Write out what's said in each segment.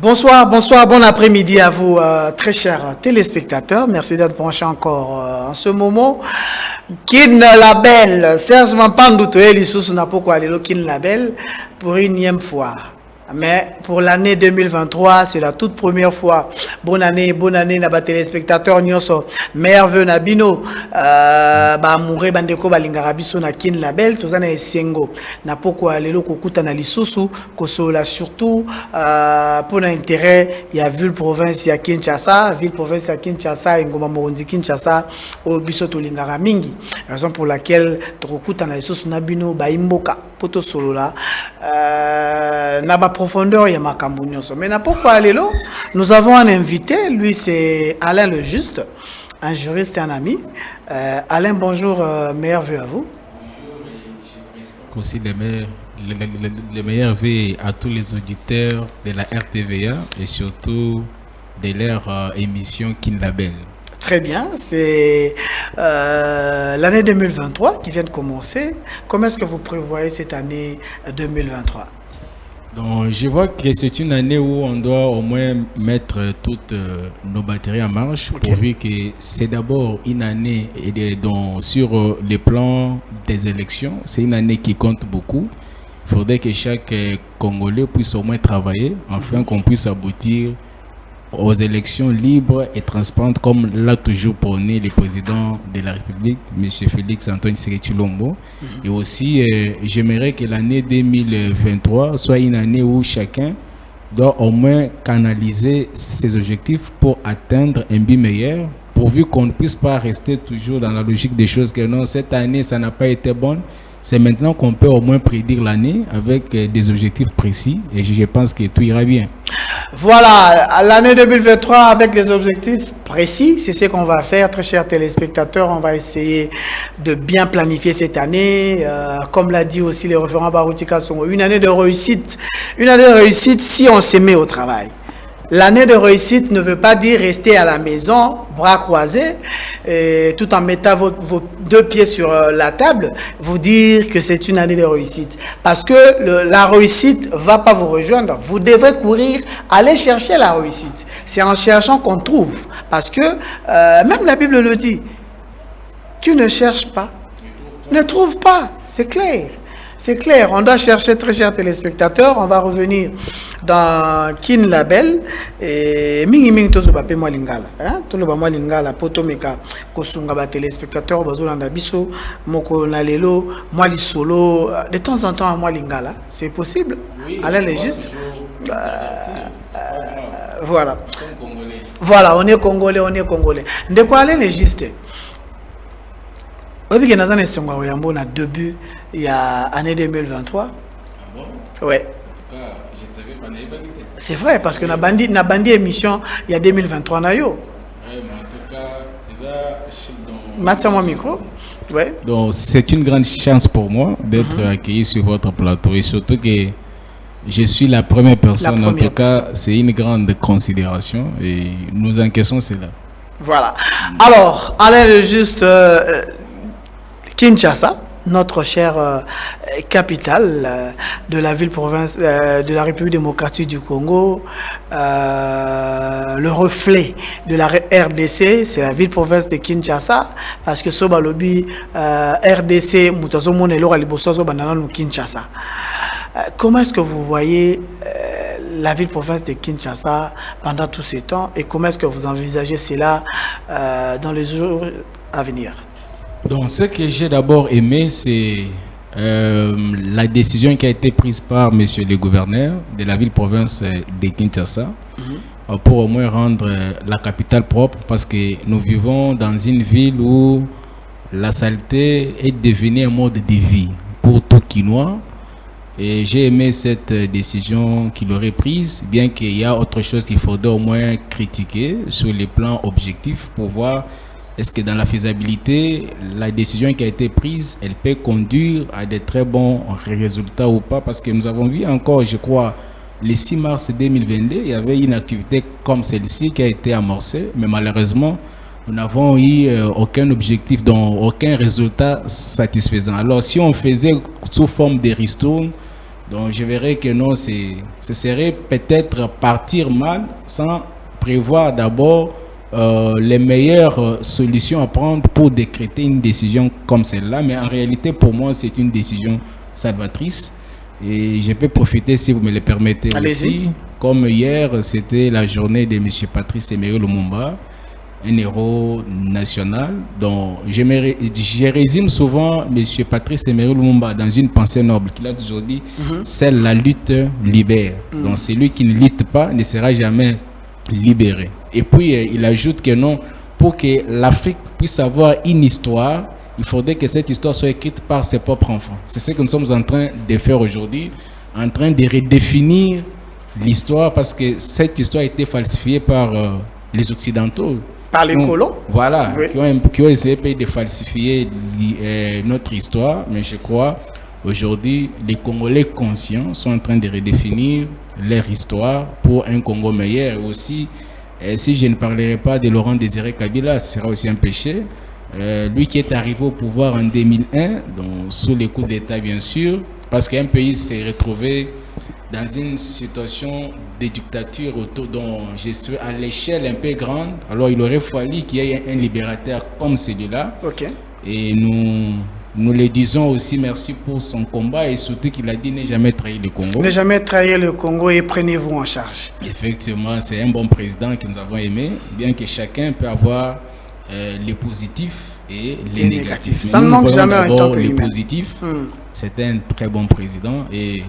Bonsoir, bonsoir, bon après-midi à vous, très chers téléspectateurs. Merci d'être branchés encore en ce moment. Kin Label, Serge Mampandou, Lisusu n'a pas aller Kin Label pour une énième fois. Mais pour l'année 2023, c'est la toute première fois. Bonne année, na téléspectateurs nyonso. Merveilleux Nabino, Mouré Bandeko Balingarabiso na Kin Label, Tozana Esengo. Na poko lelo kokuta na lisusu, kosola surtout pour l'intérêt, il y a ville province ya Kinshasa, ville province ya Kinshasa, Ngoma Moronzi Kinshasa, au biso to lingara mingi. Raison pour laquelle tokuta na lisusu Nabino Baimboka poto solo là na ba profondeur ya makambo nyonso. Mais na pourquoi lelo, nous avons un invité, lui c'est Alain Le Juste, un juriste et un ami. Alain, bonjour, meilleurs vœux à vous. Aussi les meilleurs vœux à tous les auditeurs de la RTVA et surtout de leur émission Kin Label. Très bien, c'est l'année 2023 qui vient de commencer. Comment est-ce que vous prévoyez cette année 2023? Donc, je vois que c'est une année où on doit au moins mettre toutes nos batteries en marche, okay, pourvu que c'est d'abord une année sur le plan des élections. C'est une année qui compte beaucoup. Il faudrait que chaque Congolais puisse au moins travailler afin qu'on puisse aboutir aux élections libres et transparentes comme l'a toujours prôné le président de la République, M. Félix Antoine Tshisekedi Tshilombo. Et aussi, j'aimerais que l'année 2023 soit une année où chacun doit au moins canaliser ses objectifs pour atteindre un but meilleur, pourvu qu'on ne puisse pas rester toujours dans la logique des choses que non, cette année, ça n'a pas été bon. C'est maintenant qu'on peut au moins prédire l'année avec des objectifs précis et je pense que tout ira bien. Voilà, l'année 2023 avec les objectifs précis, c'est ce qu'on va faire, très chers téléspectateurs. On va essayer de bien planifier cette année, comme l'a dit aussi le référent Baroutika Songo, une année de réussite. Une année de réussite si on se met au travail. L'année de réussite ne veut pas dire rester à la maison, bras croisés, tout en mettant vos deux pieds sur la table, vous dire que c'est une année de réussite. Parce que la réussite ne va pas vous rejoindre. Vous devrez courir, aller chercher la réussite. C'est en cherchant qu'on trouve. Parce que même la Bible le dit. Qui ne cherche pas, ne trouve pas. C'est clair. C'est clair, on doit chercher, très chers téléspectateurs. On va revenir dans Kin Label. Mingi mingi tozo bape moi lingala. Tout le moi lingala poto meka kosunga ba téléspectateurs bazolanda biso moko na lelo moi li solo de temps en temps moi lingala. C'est possible? Oui, Alain Le Juste. Voilà. Voilà, on est congolais. De quoi Alain Le Juste? Oui, bien dans un début il y a année 2023. Ah bon? Ouais. En tout cas, je ne savais pas. C'est vrai parce que na bandi émission il y a 2023 na yo. Ouais, mais en tout cas, Mathieu micro. Ouais. Donc c'est une grande chance pour moi d'être accueilli sur votre plateau et surtout que je suis la première personne. En tout cas, c'est une grande considération et nous encaissons cela. Voilà. Alors, Alain Le Juste. Kinshasa, notre chère capitale de la ville-province de la République démocratique du Congo, le reflet de la RDC, c'est la ville-province de Kinshasa, parce que Sobalobi, RDC, Kinshasa. Comment est-ce que vous voyez la ville-province de Kinshasa pendant tous ces temps et comment est-ce que vous envisagez cela dans les jours à venir? Donc, ce que j'ai d'abord aimé, c'est la décision qui a été prise par monsieur le gouverneur de la ville-province de Kinshasa pour au moins rendre la capitale propre parce que nous vivons dans une ville où la saleté est devenue un mode de vie pour tout Kinois. Et j'ai aimé cette décision qu'il aurait prise, bien qu'il y a autre chose qu'il faudrait au moins critiquer sur les plans objectifs pour voir est-ce que dans la faisabilité, la décision qui a été prise, elle peut conduire à de très bons résultats ou pas? Parce que nous avons vu encore, je crois, le 6 mars 2022, il y avait une activité comme celle-ci qui a été amorcée, mais malheureusement, nous n'avons eu aucun objectif, donc aucun résultat satisfaisant. Alors, si on faisait sous forme de ristournes, Donc je verrais que non, ce serait peut-être partir mal sans prévoir d'abord les meilleures solutions à prendre pour décréter une décision comme celle-là. Mais en réalité, pour moi, c'est une décision salvatrice. Et je peux profiter, si vous me le permettez aussi. Comme hier, c'était la journée de M. Patrice Emery Lumumba, un héros national. Donc, je résume souvent M. Patrice Emery Lumumba dans une pensée noble qu'il a toujours dit, celle la lutte libère. Donc, celui qui ne lutte pas ne sera jamais libéré. Et puis, il ajoute que non, pour que l'Afrique puisse avoir une histoire, il faudrait que cette histoire soit écrite par ses propres enfants. C'est ce que nous sommes en train de faire aujourd'hui, en train de redéfinir l'histoire, parce que cette histoire a été falsifiée par les Occidentaux. Par les colons. Voilà, oui. qui ont essayé de falsifier notre histoire. Mais je crois, aujourd'hui, les Congolais conscients sont en train de redéfinir leur histoire pour un Congo meilleur. Et aussi, si je ne parlerai pas de Laurent Désiré Kabila, ce sera aussi un péché. Lui qui est arrivé au pouvoir en 2001, donc sous les coups d'État bien sûr, parce qu'un pays s'est retrouvé dans une situation de dictature autour dont je suis à l'échelle un peu grande. Alors il aurait fallu qu'il y ait un libérateur comme celui-là. Et nous le disons aussi merci pour son combat et surtout qu'il a dit ne jamais trahir le Congo. Ne jamais trahir le Congo et prenez-vous en charge. Effectivement, c'est un bon président que nous avons aimé, bien que chacun peut avoir les positifs et les négatifs. Ça ne manque jamais en tant que les positifs. C'est un très bon président et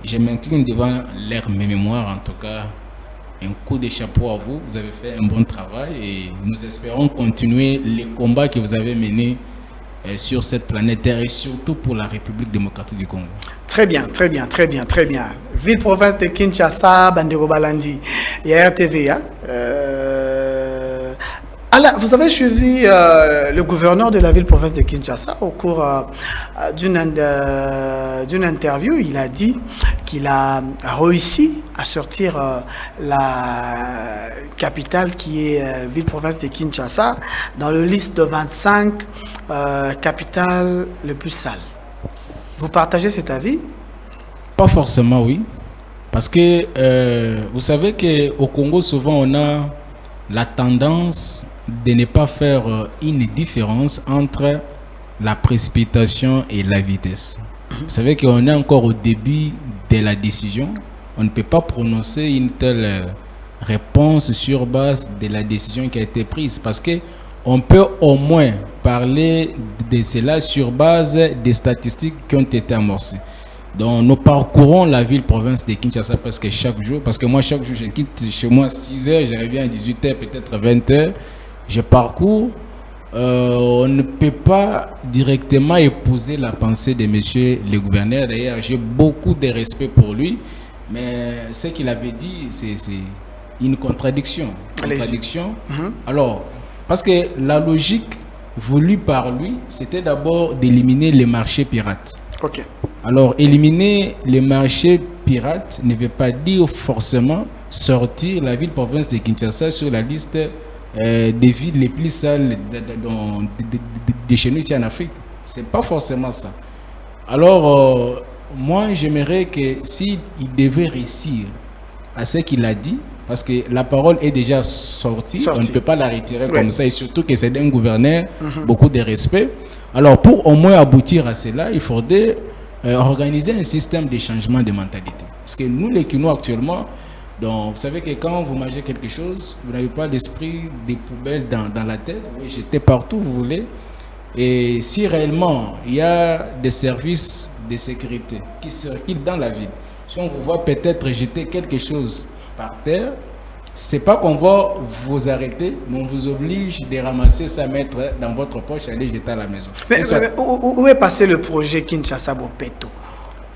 je m'incline devant leur mémoire. En tout cas, un coup de chapeau à vous. Vous avez fait un bon travail et nous espérons continuer les combats que vous avez menés sur cette planète Terre et surtout pour la République démocratique du Congo. Très bien, très bien, très bien, très bien. Ville-province de Kinshasa, Bandeko Balandi, il y a RTV. Alors, vous avez suivi le gouverneur de la ville-province de Kinshasa au cours d'une interview. Il a dit qu'il a réussi à sortir la capitale qui est ville-province de Kinshasa dans le liste de 25 capitales les plus sales. Vous partagez cet avis? Pas forcément, oui. Parce que vous savez qu'au Congo, souvent, on a la tendance de ne pas faire une différence entre la précipitation et la vitesse. Vous savez qu'on est encore au début de la décision. On ne peut pas prononcer une telle réponse sur base de la décision qui a été prise parce que on peut au moins parler de cela sur base des statistiques qui ont été amorcées. Donc nous parcourons la ville-province de Kinshasa presque chaque jour, parce que moi chaque jour je quitte chez moi à 6h, je reviens à 18h, peut-être à 20h. Je parcours, on ne peut pas directement épouser la pensée de monsieur le gouverneur. D'ailleurs, j'ai beaucoup de respect pour lui, mais ce qu'il avait dit, c'est une contradiction. Alors, parce que la logique voulue par lui, c'était d'abord d'éliminer les marchés pirates. Alors, éliminer les marchés pirates ne veut pas dire forcément sortir la ville-province de Kinshasa sur la liste des villes les plus sales de chez nous ici en Afrique. C'est pas forcément ça. Alors, moi, j'aimerais que s'il devait réussir à ce qu'il a dit, parce que la parole est déjà sortie. On ne peut pas la retirer comme ça, et surtout que c'est un gouverneur, beaucoup de respect. Alors, pour au moins aboutir à cela, il faudrait organiser un système de changement de mentalité. Parce que nous, les Kinois, actuellement, donc, vous savez que quand vous mangez quelque chose, vous n'avez pas l'esprit des poubelles dans la tête, vous pouvez jeter partout où vous voulez. Et si réellement il y a des services de sécurité qui circulent dans la ville, si on vous voit peut-être jeter quelque chose par terre, c'est pas qu'on va vous arrêter, mais on vous oblige de ramasser ça, mettre dans votre poche et aller jeter à la maison. Mais où est passé le projet Kinshasa Bopeto?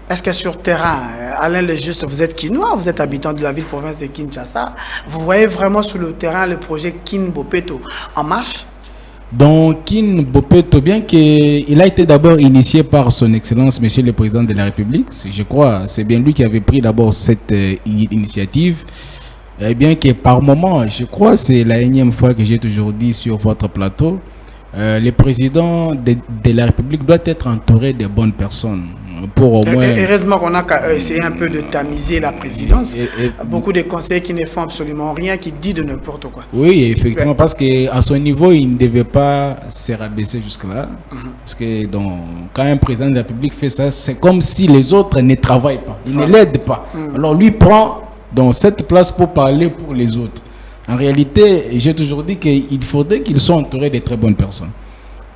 Est-ce que sur terrain, Alain Lejuste, vous êtes Kinois, vous êtes habitant de la ville-province de Kinshasa, vous voyez vraiment sur le terrain le projet Kin Bopeto en marche? Donc, Kin Bopeto, bien qu'il a été d'abord initié par son Excellence, Monsieur le Président de la République, je crois, c'est bien lui qui avait pris d'abord cette initiative, et bien que par moment, je crois, c'est la énième fois que j'ai toujours dit sur votre plateau, le président de la République doit être entouré de bonnes personnes. pour au moins... Heureusement qu'on a essayé un peu de tamiser la présidence. Beaucoup de conseillers qui ne font absolument rien, qui disent de n'importe quoi. Oui, effectivement, parce qu'à son niveau, il ne devait pas se rabaisser jusque-là. Parce que quand un président de la République fait ça, c'est comme si les autres ne travaillent pas, ils ne l'aident pas. Alors lui prend dans cette place pour parler pour les autres. En réalité, j'ai toujours dit qu'il faudrait qu'ils soient entourés de très bonnes personnes.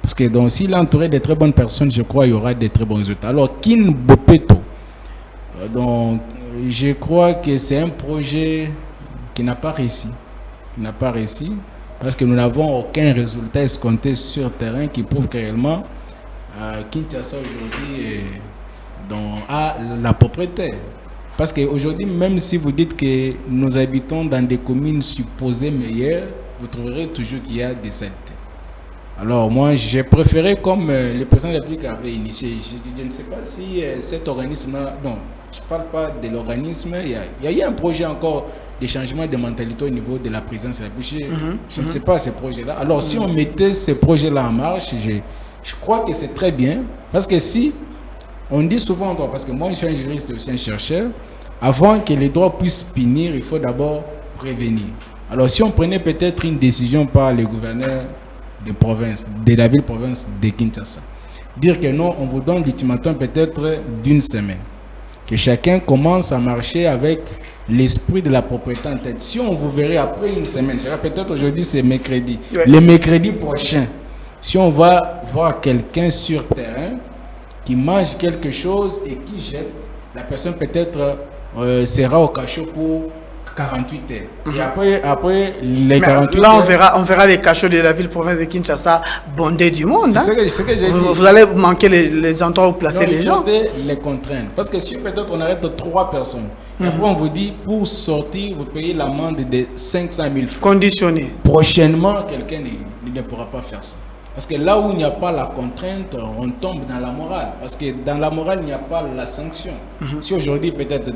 Parce que s'il est entouré de très bonnes personnes, je crois qu'il y aura de très bons résultats. Alors, Kin Bopeto, donc, je crois que c'est un projet qui n'a pas réussi. Il n'a pas réussi parce que nous n'avons aucun résultat escompté sur le terrain qui prouve que réellement Kinshasa aujourd'hui a la propriété. Parce qu'aujourd'hui, même si vous dites que nous habitons dans des communes supposées meilleures, vous trouverez toujours qu'il y a des saletés. Alors moi, j'ai préféré, comme le président de la République avait initié, je ne sais pas si cet organisme-là, non, je ne parle pas de l'organisme, il y a un projet encore de changement de mentalité au niveau de la présidence de la République. Je ne sais pas ces projets-là. Alors si on mettait ces projets-là en marche, je crois que c'est très bien, parce que si, on dit souvent, parce que moi je suis un juriste et aussi un chercheur, avant que les droits puissent punir, il faut d'abord prévenir. Alors si on prenait peut-être une décision par les gouverneurs de province, de la ville-province de Kinshasa, dire que non, on vous donne l'ultimatum peut-être d'une semaine, que chacun commence à marcher avec l'esprit de la propriété en tête. Si on vous verrait après une semaine, peut-être aujourd'hui c'est mercredi, le mercredi prochain, si on va voir quelqu'un sur terrain qui mange quelque chose et qui jette, la personne peut-être sera au cachot pour 48 heures. Et après les 48 là, heures... on verra les cachots de la ville-province de Kinshasa bondés du monde. C'est ce que j'ai dit. Vous allez manquer les endroits où placer les gens. Il faut les contraindre. Parce que si peut-être on arrête 3 personnes, et après on vous dit, pour sortir, vous payez l'amende de 500 000 francs. Conditionné. Prochainement, quelqu'un ne pourra pas faire ça. Parce que là où il n'y a pas la contrainte, on tombe dans la morale. Parce que dans la morale, il n'y a pas la sanction. Si aujourd'hui, peut-être,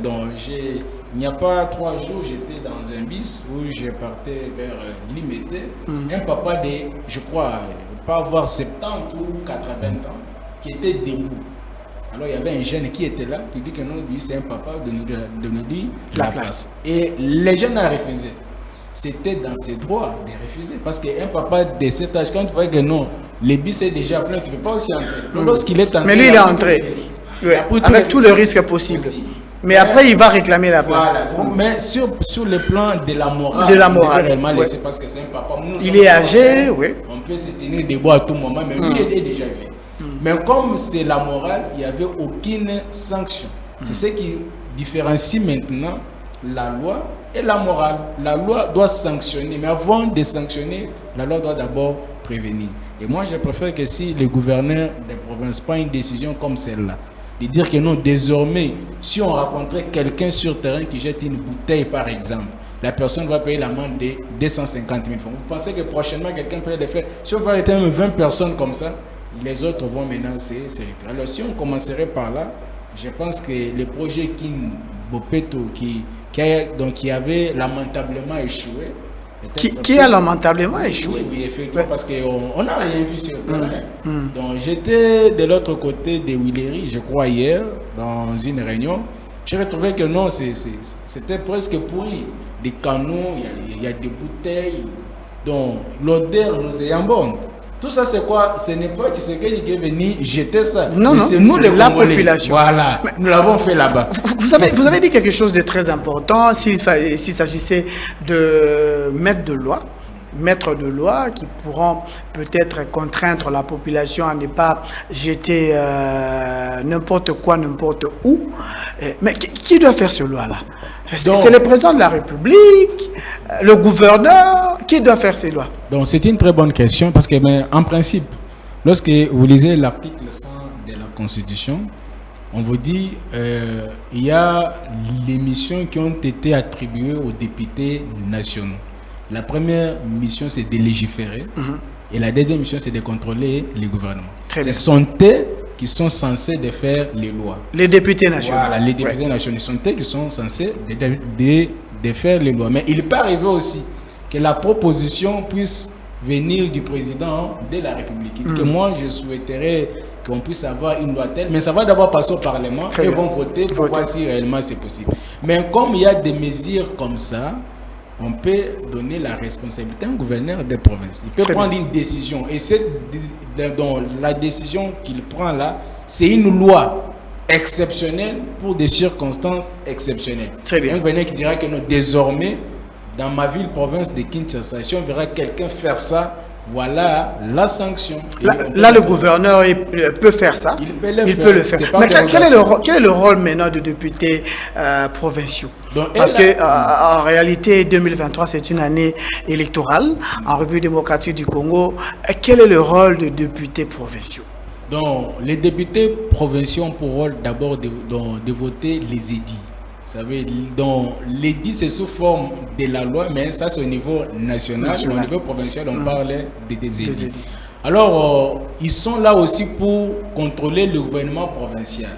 il n'y a pas 3 jours, j'étais dans un bus où je partais vers Limité. Un papa de, je crois, pas avoir 70 ou 80 ans, qui était debout. Alors il y avait un jeune qui était là, qui dit que non, lui, c'est un papa de nous dire la place. Et les jeunes ont refusé. C'était dans ses droits de refuser. Parce qu'un papa de cet âge, quand tu vois que non, le bus est déjà plein, tu ne peux pas aussi entrer. Lorsqu'il est entré, mais lui, il est entré. Avec tout le risque possible. Mais après, il va réclamer la place. Voilà. Mais sur le plan de la morale, il peut réellement laisser parce que c'est un papa. Il est âgé, oui. On peut se tenir debout à tout moment, mais lui, il est déjà vu. Mais comme c'est la morale, il n'y avait aucune sanction. C'est ce qui différencie maintenant la loi et la morale. La loi doit sanctionner, mais avant de sanctionner, la loi doit d'abord prévenir. Et moi, je préfère que si le gouverneur des provinces prend une décision comme celle-là, de dire que non, désormais, si on rencontrait quelqu'un sur terrain qui jette une bouteille, par exemple, la personne va payer l'amende de 250 000 francs. Vous pensez que prochainement, quelqu'un peut le faire? Si on va arrêter même 20 personnes comme ça, les autres vont maintenant se retirer. Alors, si on commencerait par là, je pense que le projet Kin Bopeto, qui avait lamentablement échoué. Qui a lamentablement échoué? Oui, effectivement, parce qu'on n'a rien vu sur le terrain. Donc, j'étais de l'autre côté de Willery, je crois, hier, dans une réunion. J'ai retrouvé que non, c'était presque pourri. Des canaux, il y a des bouteilles, donc l'odeur nous est en bonne. Tout ça, c'est quoi? Ce n'est pas Tshisekedi qui est venu jeter ça. Non, c'est nous, la population. Voilà, nous l'avons fait là-bas. Vous avez dit quelque chose de très important, s'il s'agissait de mettre de loi qui pourront peut-être contraindre la population à ne pas jeter n'importe quoi, n'importe où. Mais qui doit faire ce loi-là? C'est le président de la République, le gouverneur, qui doit faire ces lois? Donc c'est une très bonne question parce que en principe, lorsque vous lisez l'article 100 de la Constitution, on vous dit il y a les missions qui ont été attribuées aux députés nationaux. La première mission, c'est de légiférer et la deuxième mission, c'est de contrôler les gouvernements. Ce sont eux qui sont censés de faire les lois. Les députés nationaux. Voilà, les députés nationaux sont eux qui sont censés de faire les lois. Mais il peut arriver aussi que la proposition puisse venir du président de la République. Que moi, je souhaiterais qu'on puisse avoir une loi telle, mais ça va d'abord passer au Parlement, ils vont voter pour voir si réellement c'est possible. Mais comme il y a des mesures comme ça, on peut donner la responsabilité à un gouverneur des provinces. Il peut prendre une décision. Et la décision qu'il prend là, c'est une loi exceptionnelle pour des circonstances exceptionnelles. Très bien. Un gouverneur qui dira que non, désormais, dans ma ville, province de Kinshasa, si on verra quelqu'un faire ça, voilà la sanction. Là le gouverneur peut faire ça. Il peut le faire. Mais quel est le rôle maintenant de députés provinciaux? Parce qu'en réalité, 2023, c'est une année électorale en République démocratique du Congo. Quel est le rôle de députés provinciaux? Donc, les députés provinciaux ont pour rôle d'abord de voter les édits. Vous savez, donc l'édit c'est sous forme de la loi, mais ça c'est au niveau national. Au niveau provincial, on parle des édits. Alors, ils sont là aussi pour contrôler le gouvernement provincial.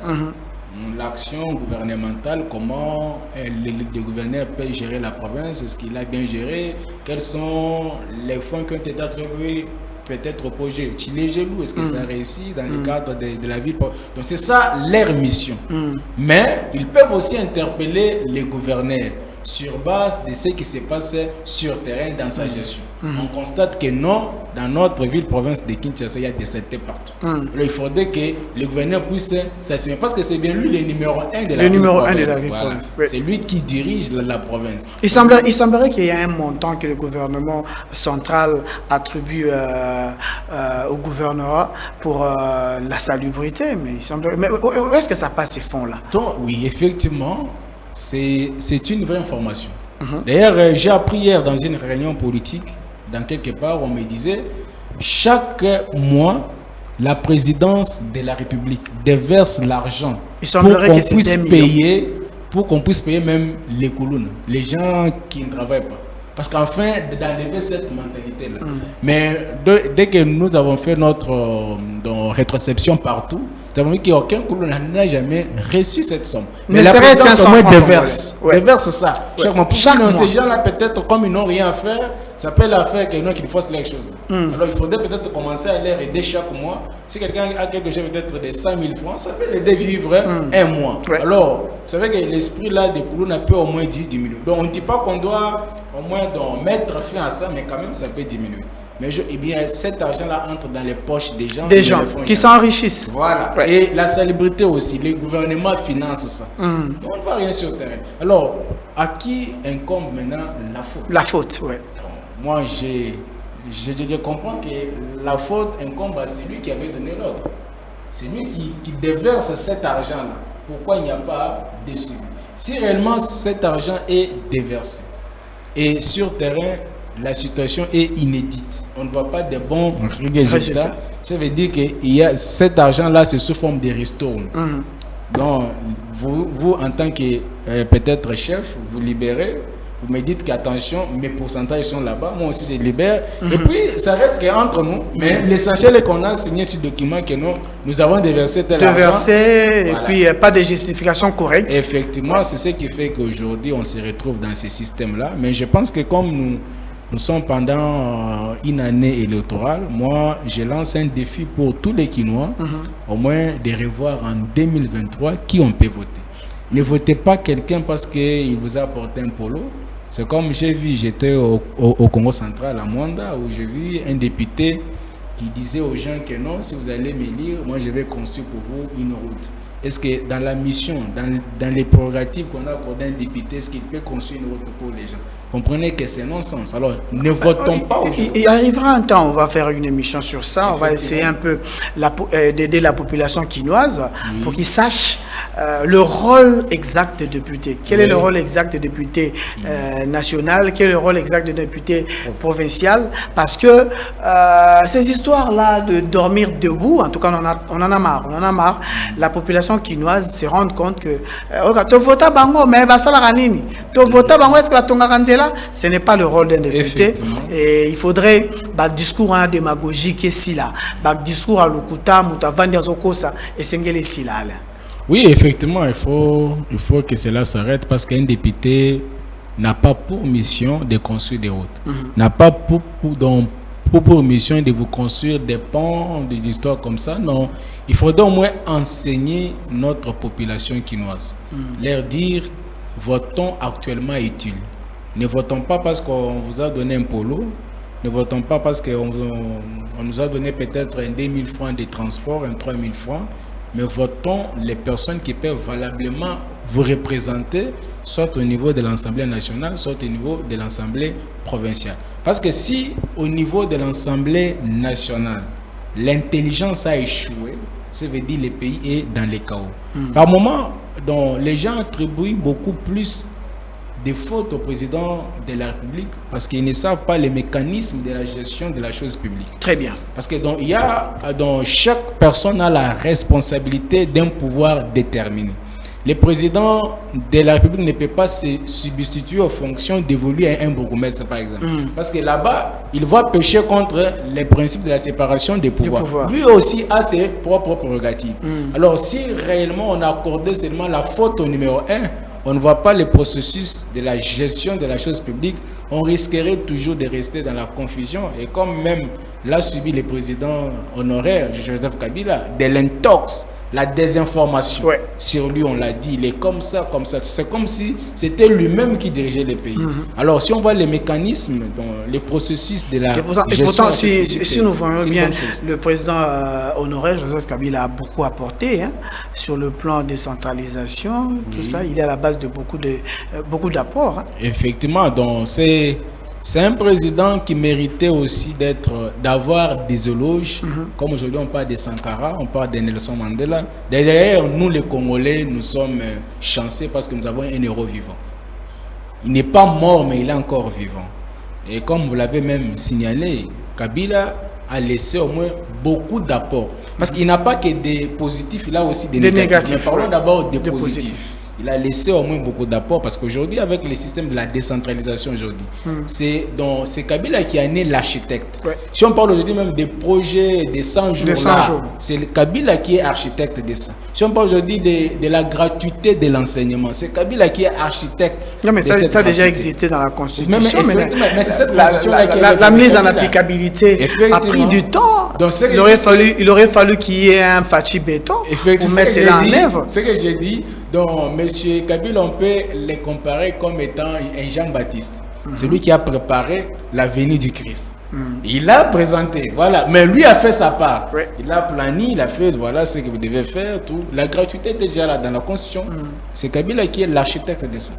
L'action gouvernementale, comment le gouverneur peut gérer la province, est-ce qu'il a bien géré, quels sont les fonds qui ont été attribués peut-être au projet Chile-Gelou, est-ce que ça réussit dans le cadre de la ville? Donc c'est ça leur mission. Mais ils peuvent aussi interpeller les gouverneurs sur base de ce qui s'est passé sur terrain dans sa gestion. On constate que non, dans notre ville, province de Kinshasa, il y a des décès partout. Alors, il faudrait que le gouverneur puisse s'assumer, parce que c'est bien lui le numéro 1 de la ville province. C'est lui qui dirige la province. Il semblerait qu'il y ait un montant que le gouvernement central attribue au gouvernorat pour la salubrité, mais où est-ce que ça passe ces fonds-là? Oui, effectivement. C'est une vraie information. D'ailleurs, j'ai appris hier dans une réunion politique, dans quelque part, on me disait, chaque mois, la présidence de la République déverse l'argent pour qu'on puisse payer même les colonnes, les gens qui ne travaillent pas. Parce qu'enfin, d'enlever cette mentalité-là. Mais dès que nous avons fait notre rétrospection partout, nous avons vu qu'aucun colon n'a jamais reçu cette somme. Mais la présidence au moins déverse ça. Chaque mois. Ces gens-là, peut-être, comme ils n'ont rien à faire, ça peut leur faire quelqu'un qui fasse les choses. Alors, il faudrait peut-être commencer à les aider chaque mois. Si quelqu'un a quelque chose peut-être de 100 000 francs, ça peut l'aider à vivre un mois. Alors, vous savez que l'esprit là de colon peut au moins diminuer. Donc, on ne dit pas qu'on doit au moins mettre fin à ça, mais quand même, ça peut diminuer. Mais bien, cet argent-là entre dans les poches des gens. Des gens qui s'enrichissent. Voilà. Et la salubrité aussi, les gouvernements financent ça. On ne voit rien sur le terrain. Alors, à qui incombe maintenant la faute? La faute, oui. Moi, je comprends que la faute incombe à celui qui avait donné l'ordre. C'est lui qui déverse cet argent-là. Pourquoi il n'y a pas de suivi? Si réellement cet argent est déversé et sur terrain, la situation est inédite, on ne voit pas de bons résultats, ça veut dire que cet argent-là, c'est sous forme de ristournes. Donc, vous, en tant que peut-être chef, vous libérez, vous me dites qu'attention, mes pourcentages sont là-bas, moi aussi je libère. Et puis, ça reste qu'entre nous, mais l'essentiel est qu'on a signé ce document que nous avons déversé tel argent. Et puis pas de justification correcte. Effectivement, c'est ce qui fait qu'aujourd'hui, on se retrouve dans ce système-là. Mais je pense que comme nous sommes pendant une année électorale, moi, je lance un défi pour tous les Kinois, au moins de revoir en 2023 qui on peut voter. Ne votez pas quelqu'un parce qu'il vous a apporté un polo. C'est comme j'ai vu, j'étais au Congo central, à Mwanda, où j'ai vu un député qui disait aux gens que non, si vous allez m'élire, moi je vais construire pour vous une route. Est-ce que dans la mission, dans les prérogatives qu'on a accordé à un député, est-ce qu'il peut construire une route pour les gens? Comprenez que c'est non-sens. Alors, ne votons pas aujourd'hui. Il arrivera un temps, on va faire une émission sur ça. On va essayer un peu d'aider la population quinoise pour qu'ils sachent le rôle exact des députés. Quel est le rôle exact des députés national? Quel est le rôle exact des députés provincial? Parce que ces histoires-là de dormir debout, en tout cas, on en a marre. On en a marre. La population quinoise se rend compte que tu votes bango, mais va ça ranini. Tu votes bango, est-ce que la tonga kanzela? Ce n'est pas le rôle d'un député. Et il faudrait un discours en démagogie qui est si là, un discours à l'okuta, moutavandi azokosa et sengele si là. Oui, effectivement, il faut que cela s'arrête parce qu'un député n'a pas pour mission de construire des routes, n'a pas pour mission de vous construire des ponts, des histoires comme ça. Non, il faudrait au moins enseigner notre population quinoise. Leur dire, votons actuellement utile. Ne votons pas parce qu'on vous a donné un polo. Ne votons pas parce qu'on nous a donné peut-être un 2000 francs de transport, un 3000 francs. Mais votons les personnes qui peuvent valablement vous représenter, soit au niveau de l'Assemblée nationale, soit au niveau de l'Assemblée provinciale. Parce que si au niveau de l'Assemblée nationale, l'intelligence a échoué, ça veut dire que le pays est dans les chaos. Par moment, donc, les gens attribuent beaucoup plus de fautes au président de la République parce qu'ils ne savent pas les mécanismes de la gestion de la chose publique. Très bien. Parce que donc, chaque personne a la responsabilité d'un pouvoir déterminé. Le président de la République ne peut pas se substituer aux fonctions dévolues à un bourgmestre, par exemple. Parce que là-bas, il va pécher contre les principes de la séparation des pouvoirs. Lui aussi a ses propres prérogatives. Alors, si réellement on accordait seulement la faute au numéro 1, on ne voit pas le processus de la gestion de la chose publique, on risquerait toujours de rester dans la confusion. Et comme même l'a subi le président honoraire, Joseph Kabila, de l'intox, la désinformation sur lui, on l'a dit, il est comme ça, comme ça. C'est comme si c'était lui-même qui dirigeait le pays. Alors, si on voit les mécanismes, les processus de la gestion... Et pourtant, si nous voyons bien, le président honoraire, Joseph Kabila, a beaucoup apporté sur le plan de décentralisation, tout ça. Il est à la base de beaucoup d'apports. Effectivement, donc c'est un président qui méritait aussi d'avoir des éloges. Comme aujourd'hui on parle de Sankara, on parle de Nelson Mandela. D'ailleurs, nous les Congolais, nous sommes chanceux parce que nous avons un héros vivant. Il n'est pas mort, mais il est encore vivant. Et comme vous l'avez même signalé, Kabila a laissé au moins beaucoup d'apports. Parce qu'il n'a pas que des positifs, il a aussi des négatifs. Mais parlons d'abord des positifs. Il a laissé au moins beaucoup d'apports parce qu'aujourd'hui, avec le système de la décentralisation aujourd'hui, c'est Kabila qui a né l'architecte. Si on parle aujourd'hui même des projets des 100 jours, c'est Kabila qui est architecte de ça. Si on parle aujourd'hui de la gratuité de l'enseignement, c'est Kabila qui est architecte. Non, mais ça a déjà existé dans la Constitution. Mais c'est cette Constitution-là la mise en applicabilité a pris du temps. Donc, il aurait fallu qu'il y ait un Fachi béton pour mettre cela en œuvre. Ce que j'ai dit, donc M. Kabila, on peut les comparer comme étant un Jean-Baptiste. Celui qui a préparé la venue du Christ. Il l'a présenté, voilà. Mais lui a fait sa part. Il a plané, il a fait, voilà ce que vous devez faire, tout. La gratuité était déjà là dans la Constitution. C'est Kabila qui est l'architecte de ça.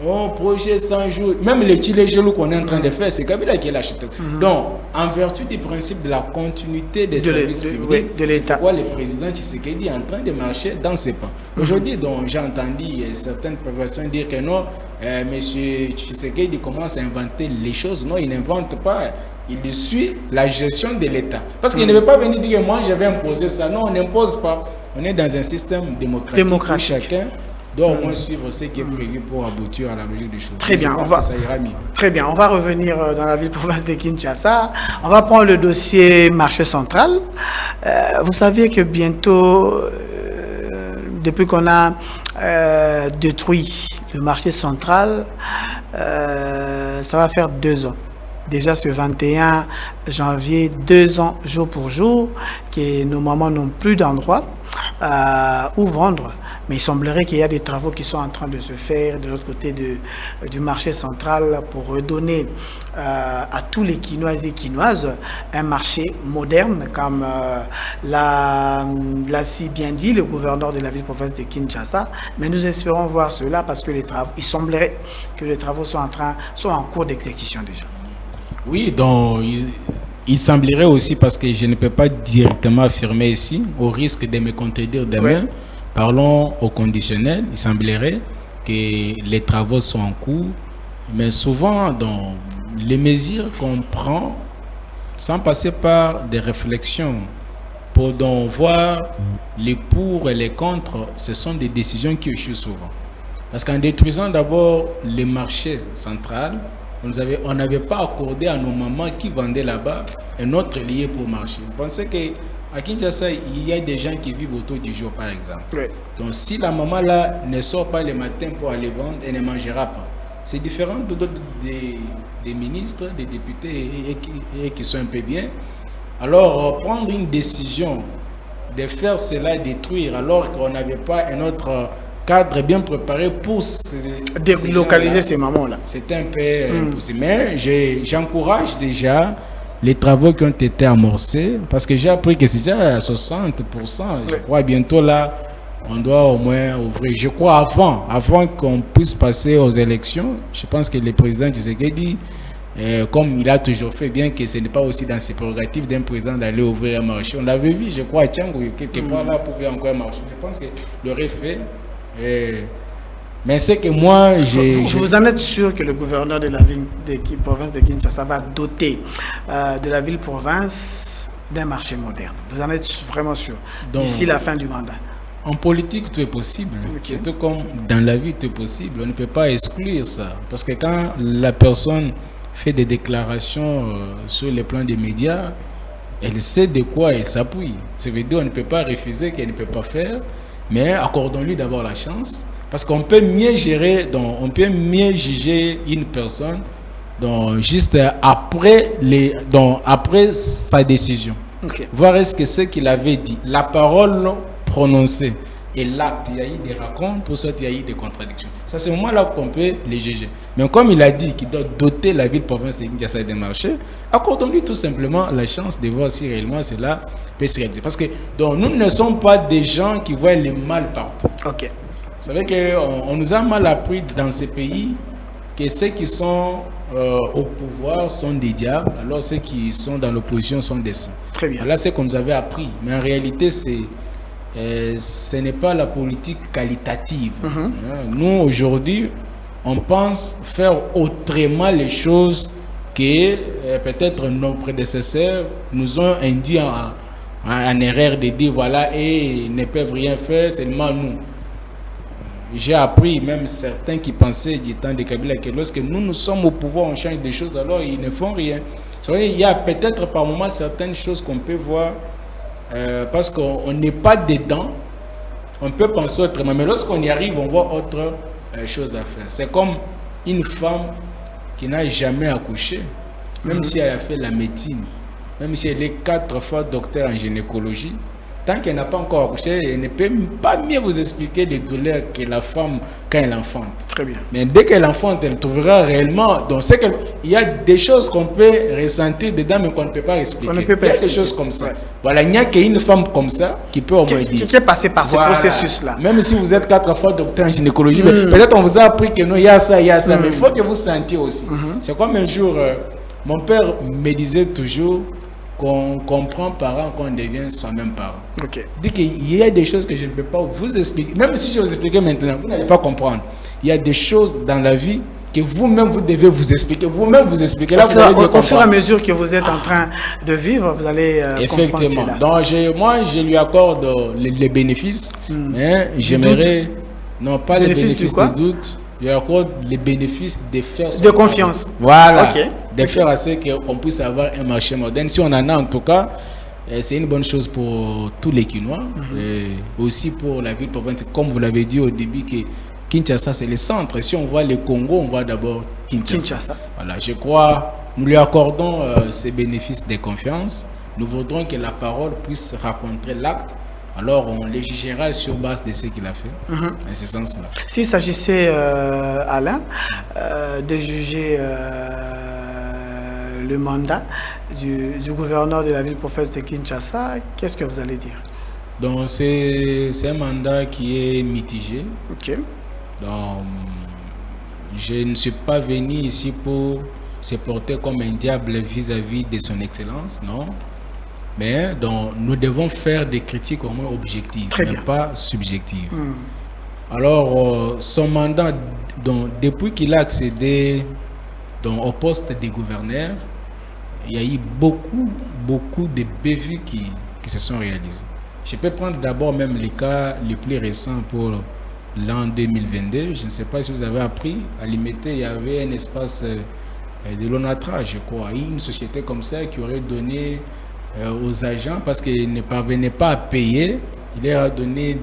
Oh, projet 100 jours, même les Tchilé-Gelou qu'on est en train de faire, c'est Kabila qui est l'architecte. Donc, en vertu du principe de la continuité des services publics, de l'État, c'est pourquoi le président Tshisekedi est en train de marcher dans ses pas. Aujourd'hui, donc, j'ai entendu certaines personnes dire que non, M. Tshisekedi commence à inventer les choses. Non, il n'invente pas. Il suit la gestion de l'État. Parce qu'il ne veut pas venir dire que moi je vais imposer ça. Non, on n'impose pas. On est dans un système démocratique. Chacun doit au moins suivre ce qui est prévu pour aboutir à la logique des choses. Très bien, très bien. On va revenir dans la ville-province de Kinshasa. On va prendre le dossier marché central. Vous savez que bientôt, depuis qu'on a détruit le marché central, ça va faire 2 ans. Déjà ce 21 janvier, 2 ans jour pour jour, que nos mamans n'ont plus d'endroit où vendre. Mais il semblerait qu'il y a des travaux qui sont en train de se faire de l'autre côté du marché central pour redonner à tous les Quinois et Quinoises un marché moderne, comme l'a si bien dit le gouverneur de la ville-province de Kinshasa. Mais nous espérons voir cela parce que il semblerait que les travaux sont en cours d'exécution déjà. Oui, donc il semblerait aussi, parce que je ne peux pas directement affirmer ici, au risque de me contredire demain, parlons au conditionnel, il semblerait que les travaux sont en cours, mais souvent dans les mesures qu'on prend, sans passer par des réflexions, pour donc voir les pour et les contre, ce sont des décisions qui échouent souvent. Parce qu'en détruisant d'abord les marchés centrales, on n'avait pas accordé à nos mamans qui vendaient là-bas un autre lieu pour marcher. Vous pensez qu'à Kinshasa, il y a des gens qui vivent autour du jour, par exemple. Donc, si la maman là ne sort pas le matin pour aller vendre, elle ne mangera pas. c'est différent des ministres, des députés et qui sont un peu bien. Alors, prendre une décision de faire cela détruire alors qu'on n'avait pas un autre cadre bien préparé pour délocaliser ces mamans-là. C'était un peu impossible. Mais j'encourage déjà les travaux qui ont été amorcés parce que j'ai appris que c'est déjà à 60%. Je crois bientôt là, on doit au moins ouvrir. Je crois avant qu'on puisse passer aux élections, je pense que le président Tshisekedi, comme il a toujours fait, bien que ce n'est pas aussi dans ses prérogatives d'un président d'aller ouvrir un marché. On l'avait vu, je crois, à Tchangou, quelque part là, pour ouvrir encore un marché. Je pense qu'il l'aurait fait. Mais c'est que moi, Vous en êtes sûr que le gouverneur de la ville de province de Kinshasa va doter de la ville-province d'un marché moderne? Vous en êtes vraiment sûr d'ici la fin du mandat? En politique, tout est possible. Okay. Surtout comme dans la vie, tout est possible. On ne peut pas exclure ça. Parce que quand la personne fait des déclarations sur le plan des médias, elle sait de quoi elle s'appuie. Ça veut dire qu'on ne peut pas refuser qu'elle ne peut pas faire, mais accordons-lui d'abord la chance. Parce qu'on peut mieux gérer, on peut mieux juger une personne juste après sa décision. Okay. Voir est-ce que ce qu'il avait dit, la parole prononcée et l'acte, il y a eu des racontes ou soit il y a eu des contradictions. C'est à ce moment-là qu'on peut les juger. Mais comme il a dit qu'il doit doter la ville-province de Kinshasa d'un marché, accordons-lui tout simplement la chance de voir si réellement cela peut se réaliser. Parce que nous ne sommes pas des gens qui voient le mal partout. Ok. Vous savez qu'on nous a mal appris dans ces pays que ceux qui sont au pouvoir sont des diables, alors ceux qui sont dans l'opposition sont des saints. Très bien. Là, c'est ce qu'on nous avait appris. Mais en réalité, ce n'est pas la politique qualitative. Nous, aujourd'hui, on pense faire autrement les choses que peut-être nos prédécesseurs nous ont induit en erreur de dire voilà, et ils ne peuvent rien faire, seulement nous. J'ai appris, même certains qui pensaient du temps de Kabila, que lorsque nous sommes au pouvoir, on change des choses, alors ils ne font rien. Vous savez, il y a peut-être par moments certaines choses qu'on peut voir parce qu'on n'est pas dedans, on peut penser autrement, mais lorsqu'on y arrive, on voit autre chose à faire. C'est comme une femme qui n'a jamais accouché, même si elle a fait la médecine, même si elle est 4 fois docteur en gynécologie. Tant qu'elle n'a pas encore accouché, elle ne peut pas mieux vous expliquer les douleurs que la femme quand elle enfante. Très bien. Mais dès qu'elle enfante, elle trouvera réellement. Donc, c'est qu'il y a des choses qu'on peut ressentir dedans, mais qu'on ne peut pas expliquer. On ne peut pas expliquer. Des choses comme ça. Ouais. Voilà, il n'y a qu'une femme comme ça qui peut au moins dire. Qui est passée par ce processus-là. Même si vous êtes 4 fois docteur en gynécologie, peut-être on vous a appris que non, il y a ça, mais il faut que vous sentiez aussi. C'est comme un jour, mon père me disait toujours qu'on comprend parent quand on devient soi-même parent. Okay. Dit qu'il y a des choses que je ne peux pas vous expliquer. Même si je vous explique maintenant, vous n'allez pas comprendre. Il y a des choses dans la vie que vous-même, vous devez vous expliquer. Vous-même, vous expliquer. Là, au fur et à mesure que vous êtes en train de vivre, vous allez comprendre cela. Donc, moi, je lui accorde les bénéfices. J'aimerais... Non, pas les bénéfices de doute. Je accorde les bénéfices de faire... De confiance. Voilà. Okay. De faire assez qu'on puisse avoir un marché moderne. Si on en a en tout cas, c'est une bonne chose pour tous les Kinois. Et aussi pour la ville province. Comme vous l'avez dit au début, que Kinshasa, c'est le centre. Si on voit le Congo, on voit d'abord Kinshasa. Voilà, je crois, nous lui accordons ces bénéfices de confiance. Nous voudrons que la parole puisse rencontrer l'acte. Alors, on les jugera sur base de ce qu'il a fait, en ce sens-là. S'il s'agissait, Alain, de juger le mandat du gouverneur de la ville-province de Kinshasa, qu'est-ce que vous allez dire? Donc, c'est un mandat qui est mitigé. Ok. Donc, je ne suis pas venu ici pour se porter comme un diable vis-à-vis de son excellence, non. Mais donc, nous devons faire des critiques au moins objectives, mais pas subjectives. Alors, son mandat, donc, depuis qu'il a accédé au poste de gouverneur, il y a eu beaucoup de bévues qui se sont réalisées. Je peux prendre d'abord même les cas les plus récents pour l'an 2022. Je ne sais pas si vous avez appris, à Limité, il y avait un espace de l'ONATRA, je crois, une société comme ça qui aurait donné aux agents parce qu'ils ne parvenaient pas à payer. Il leur a donné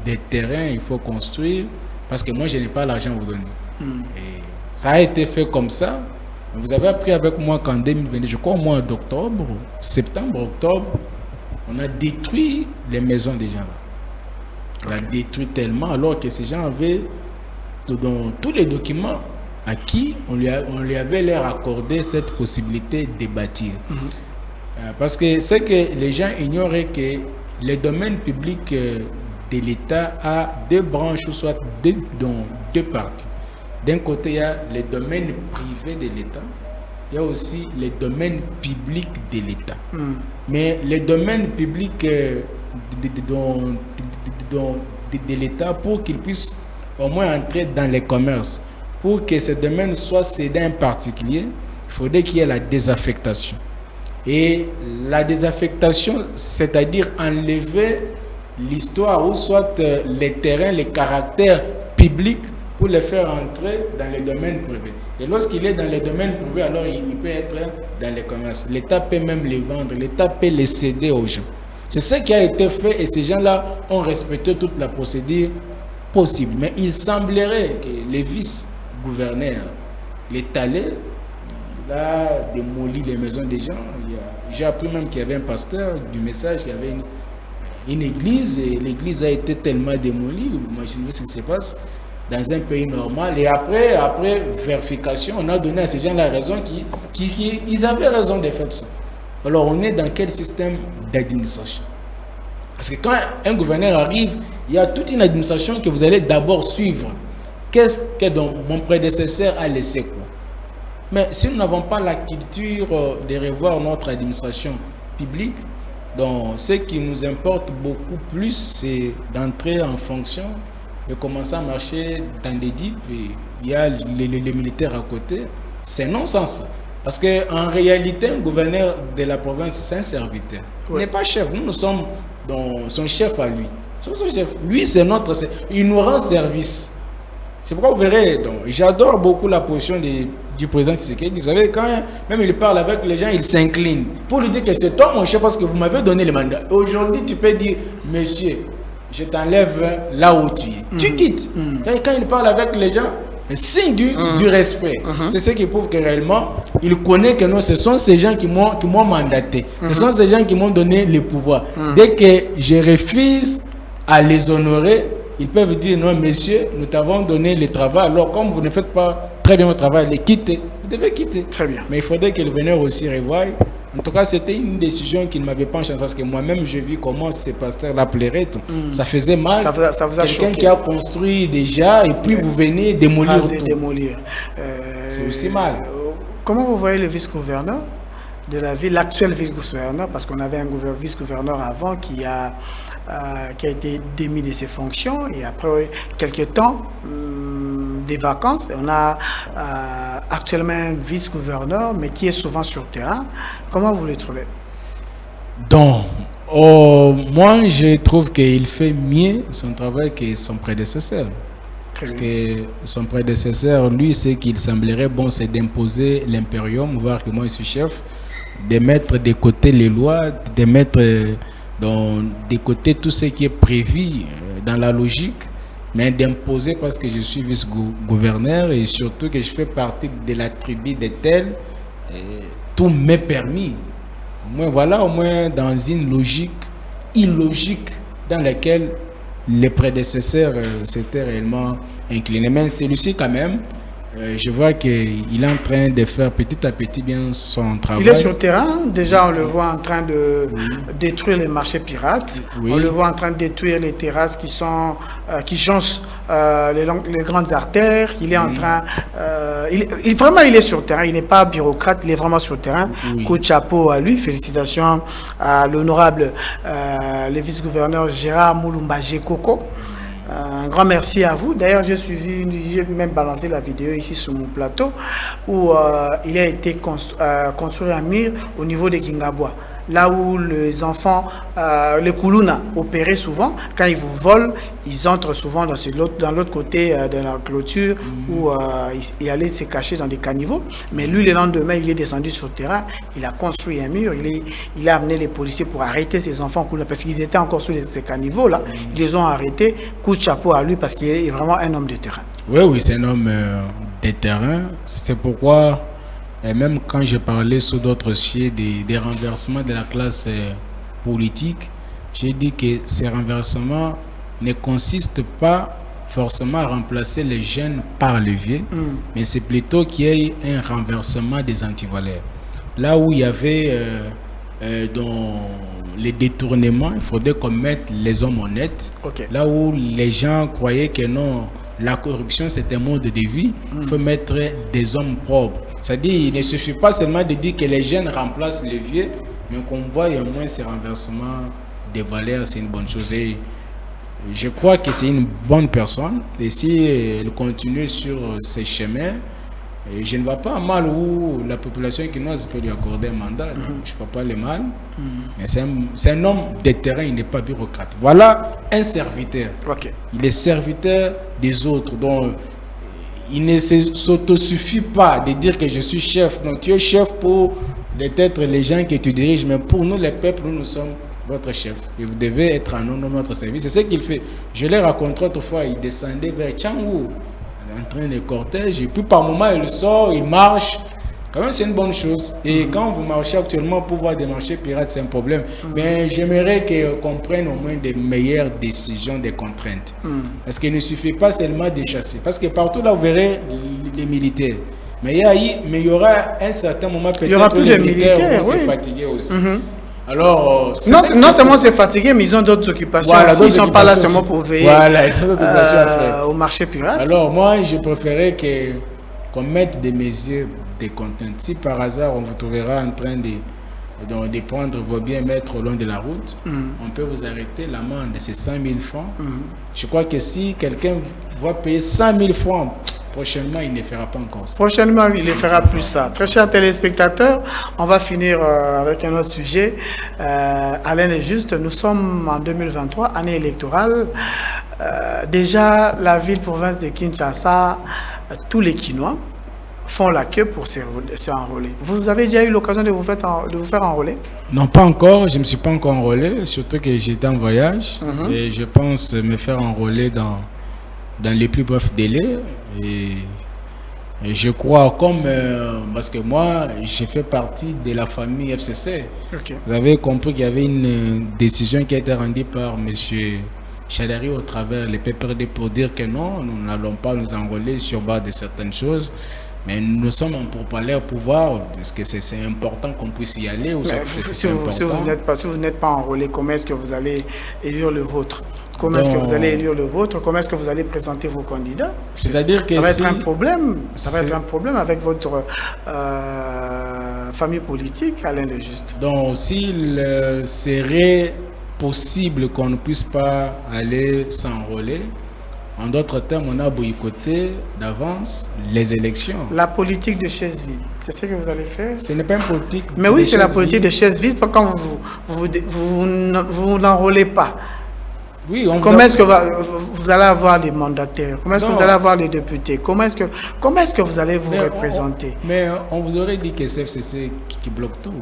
des terrains, il faut construire parce que moi je n'ai pas l'argent à vous donner. Et Ça a été fait comme ça. Vous avez appris avec moi qu'en 2022, je crois au mois d'octobre, septembre, octobre, on a détruit les maisons des gens là. On a détruit tellement alors que ces gens avaient dans tous les documents à qui on lui avait leur accordé cette possibilité de bâtir. Parce que c'est que les gens ignoraient que le domaine public de l'État a deux branches, ou soit deux parties. D'un côté, il y a le domaine privé de l'État, il y a aussi le domaine public de l'État. Mais le domaine public de l'État, pour qu'il puisse au moins entrer dans les commerces, pour que ce domaine soit cédé à un particulier, il faudrait qu'il y ait la désaffectation. Et la désaffectation, c'est-à-dire enlever l'histoire ou soit les terrains, les caractères publics pour les faire entrer dans le domaine privé. Et lorsqu'il est dans le domaine privé, alors il peut être dans les commerces. L'État peut même les vendre, l'État peut les céder aux gens. C'est ce qui a été fait et ces gens-là ont respecté toute la procédure possible. Mais il semblerait que les vice-gouverneurs, les talets, il a démoli les maisons des gens. J'ai appris même qu'il y avait un pasteur du message, qu'il y avait une église, et l'église a été tellement démolie. Imaginez ce qui se passe dans un pays normal. Et après vérification, on a donné à ces gens la raison qu'ils avaient raison de faire ça. Alors on est dans quel système d'administration? Parce que quand un gouverneur arrive, il y a toute une administration que vous allez d'abord suivre. Qu'est-ce que mon prédécesseur a laissé quoi? Mais si nous n'avons pas la culture de revoir notre administration publique, donc ce qui nous importe beaucoup plus, c'est d'entrer en fonction et commencer à marcher dans des dips. Il y a les militaires à côté. C'est non-sens. Parce qu'en réalité, un gouverneur de la province, c'est un serviteur. Il n'est pas chef. Nous sommes son chef à lui. Son chef. Lui, c'est notre... Il nous rend service. C'est pourquoi vous verrez, j'adore beaucoup la position du président Tshisekedi. Vous savez, quand même il parle avec les gens, il s'incline pour lui dire que c'est toi mon chef parce que vous m'avez donné le mandat. Aujourd'hui, tu peux dire, monsieur, je t'enlève là où tu es. Tu quittes. Quand il parle avec les gens, signe du respect. C'est ce qui prouve que réellement, il connaît que non, ce sont ces gens qui m'ont mandaté. Ce sont ces gens qui m'ont donné le pouvoir. Dès que je refuse à les honorer, ils peuvent dire non, messieurs, nous t'avons donné le travail. Alors, comme vous ne faites pas très bien votre travail, les quittez. Vous devez quitter. Très bien. Mais il faudrait que le gouverneur aussi revoie. En tout cas, c'était une décision qui ne m'avait pas enchanté parce que moi-même, j'ai vu comment ces pasteurs-là pleuraient. Ça faisait mal. Ça vous a choqué. Quelqu'un qui a construit déjà et puis vous venez démolir tout. C'est aussi mal. Comment vous voyez le vice-gouverneur de la ville, l'actuel vice-gouverneur, parce qu'on avait un vice-gouverneur avant qui a été démis de ses fonctions et après quelques temps des vacances, on a actuellement un vice-gouverneur mais qui est souvent sur le terrain. Comment vous le trouvez? Donc, moi je trouve qu'il fait mieux son travail que son prédécesseur. Parce que son prédécesseur, lui, c'est qu'il semblerait bon, c'est d'imposer l'impérium, voir que moi je suis chef, de mettre de côté les lois, de mettre de côté tout ce qui est prévu dans la logique, mais d'imposer parce que je suis vice-gouverneur et surtout que je fais partie de la tribu de tel, tout m'est permis. Au moins dans une logique illogique dans laquelle les prédécesseurs s'étaient réellement inclinés. Mais celui-ci quand même, je vois qu'il est en train de faire petit à petit bien son travail. Il est sur le terrain. Déjà, on le voit en train de détruire les marchés pirates. Oui. On le voit en train de détruire les terrasses qui jonchent les grandes artères. Il est en train... vraiment, il est sur le terrain. Il n'est pas bureaucrate. Il est vraiment sur le terrain. Coup de chapeau à lui. Félicitations à l'honorable le vice-gouverneur Gérard Moulumba Gekoko. Un grand merci à vous. D'ailleurs, j'ai même balancé la vidéo ici sur mon plateau où il a été construit un mur au niveau de Kingabwa. Là où les enfants, les Koulouna opéraient souvent, quand ils vous volent, ils entrent souvent dans l'autre côté de la clôture où ils allaient se cacher dans des caniveaux. Mais lui, le lendemain, il est descendu sur le terrain, il a construit un mur, il a amené les policiers pour arrêter ces enfants Koulouna parce qu'ils étaient encore sur ces caniveaux-là. Ils les ont arrêtés. Coup de chapeau à lui parce qu'il est vraiment un homme de terrain. Oui, c'est un homme des terrains. C'est pourquoi, même quand j'ai parlé sur d'autres sujets des renversements de la classe politique, j'ai dit que ces renversements ne consistent pas forcément à remplacer les jeunes par levier, mais c'est plutôt qu'il y ait un renversement des antivaleurs. Là où il y avait dans les détournements, il faudrait qu'on mette les hommes honnêtes. Okay. Là où les gens croyaient que non, la corruption c'est un mode de vie, il faut mettre des hommes propres. C'est-à-dire, il ne suffit pas seulement de dire que les jeunes remplacent les vieux, mais qu'on voit au moins ces renversements des valeurs, c'est une bonne chose. Et je crois que c'est une bonne personne. Et si elle continue sur ces chemins, je ne vois pas mal où la population quinoise peut lui accorder un mandat. Je ne vois pas le mal. Mais c'est un homme de terrain, il n'est pas bureaucrate. Voilà un serviteur. Okay. Il est serviteur des autres. Donc, il ne s'autosuffit pas de dire que je suis chef. Donc, tu es chef pour peut-être les gens que tu diriges, mais pour nous, les peuples, nous sommes votre chef. Et vous devez être en notre service. C'est ce qu'il fait. Je l'ai raconté autrefois, il descendait vers Tchangou, en train de cortège, et puis par moment, il sort, il marche. Quand même, c'est une bonne chose. Et quand vous marchez actuellement pour voir des marchés pirates, c'est un problème. Mais j'aimerais qu'on prenne au moins des meilleures décisions, des contraintes. Parce qu'il ne suffit pas seulement de chasser. Parce que partout là, vous verrez les militaires. Mais il y aura un certain moment peut-être où les militaires vont se fatiguer aussi. Alors, non seulement c'est fatigué, mais ils ont d'autres occupations. Voilà, ils ne sont pas là seulement pour veiller au marché pirate. Alors moi, je préférais qu'on mette des mesures, des contraintes. Si par hasard, on vous trouvera en train de prendre vos biens, mettre au long de la route, on peut vous arrêter. L'amende, c'est 100 000 francs. Je crois que si quelqu'un va payer 100 000 francs, prochainement, il ne fera pas encore ça. Prochainement, il ne fera plus ça. Très chers téléspectateurs, on va finir avec un autre sujet. Alain est juste, nous sommes en 2023, année électorale. Déjà, la ville-province de Kinshasa, tous les Quinois font la queue pour s'enrôler. Vous avez déjà eu l'occasion de vous faire enrôler? Non, pas encore. Je ne me suis pas encore enrôlé, surtout que j'étais en voyage. Et je pense me faire enrôler dans les plus brefs délais. Et je crois parce que moi, je fais partie de la famille FCC. Okay. Vous avez compris qu'il y avait une décision qui a été rendue par M. Chadari au travers les PPRD pour dire que non, nous n'allons pas nous enrôler sur base de certaines choses. Mais nous sommes en pourparlers au pouvoir. Est-ce que c'est important qu'on puisse y aller ou si vous n'êtes pas enrôlé, comment est-ce que vous allez élire le vôtre? Comment est-ce que vous allez élire le vôtre? Comment est-ce que vous allez présenter vos candidats? C'est-à-dire que ça va être un problème. Ça va être un problème avec votre famille politique, Alain Le Juste. Donc, s'il serait possible qu'on ne puisse pas aller s'enrôler, en d'autres termes, on a boycotté d'avance les élections. La politique de chaise vide, c'est ce que vous allez faire? Ce n'est pas une politique. Mais oui, c'est la politique de chaise vide quand vous n'enrôlez pas. Oui, comment est-ce que vous allez avoir les mandataires? Comment est-ce que vous allez avoir les députés? Comment est-ce que vous allez vous représenter? Mais on vous aurait dit que c'est FCC qui bloque tout.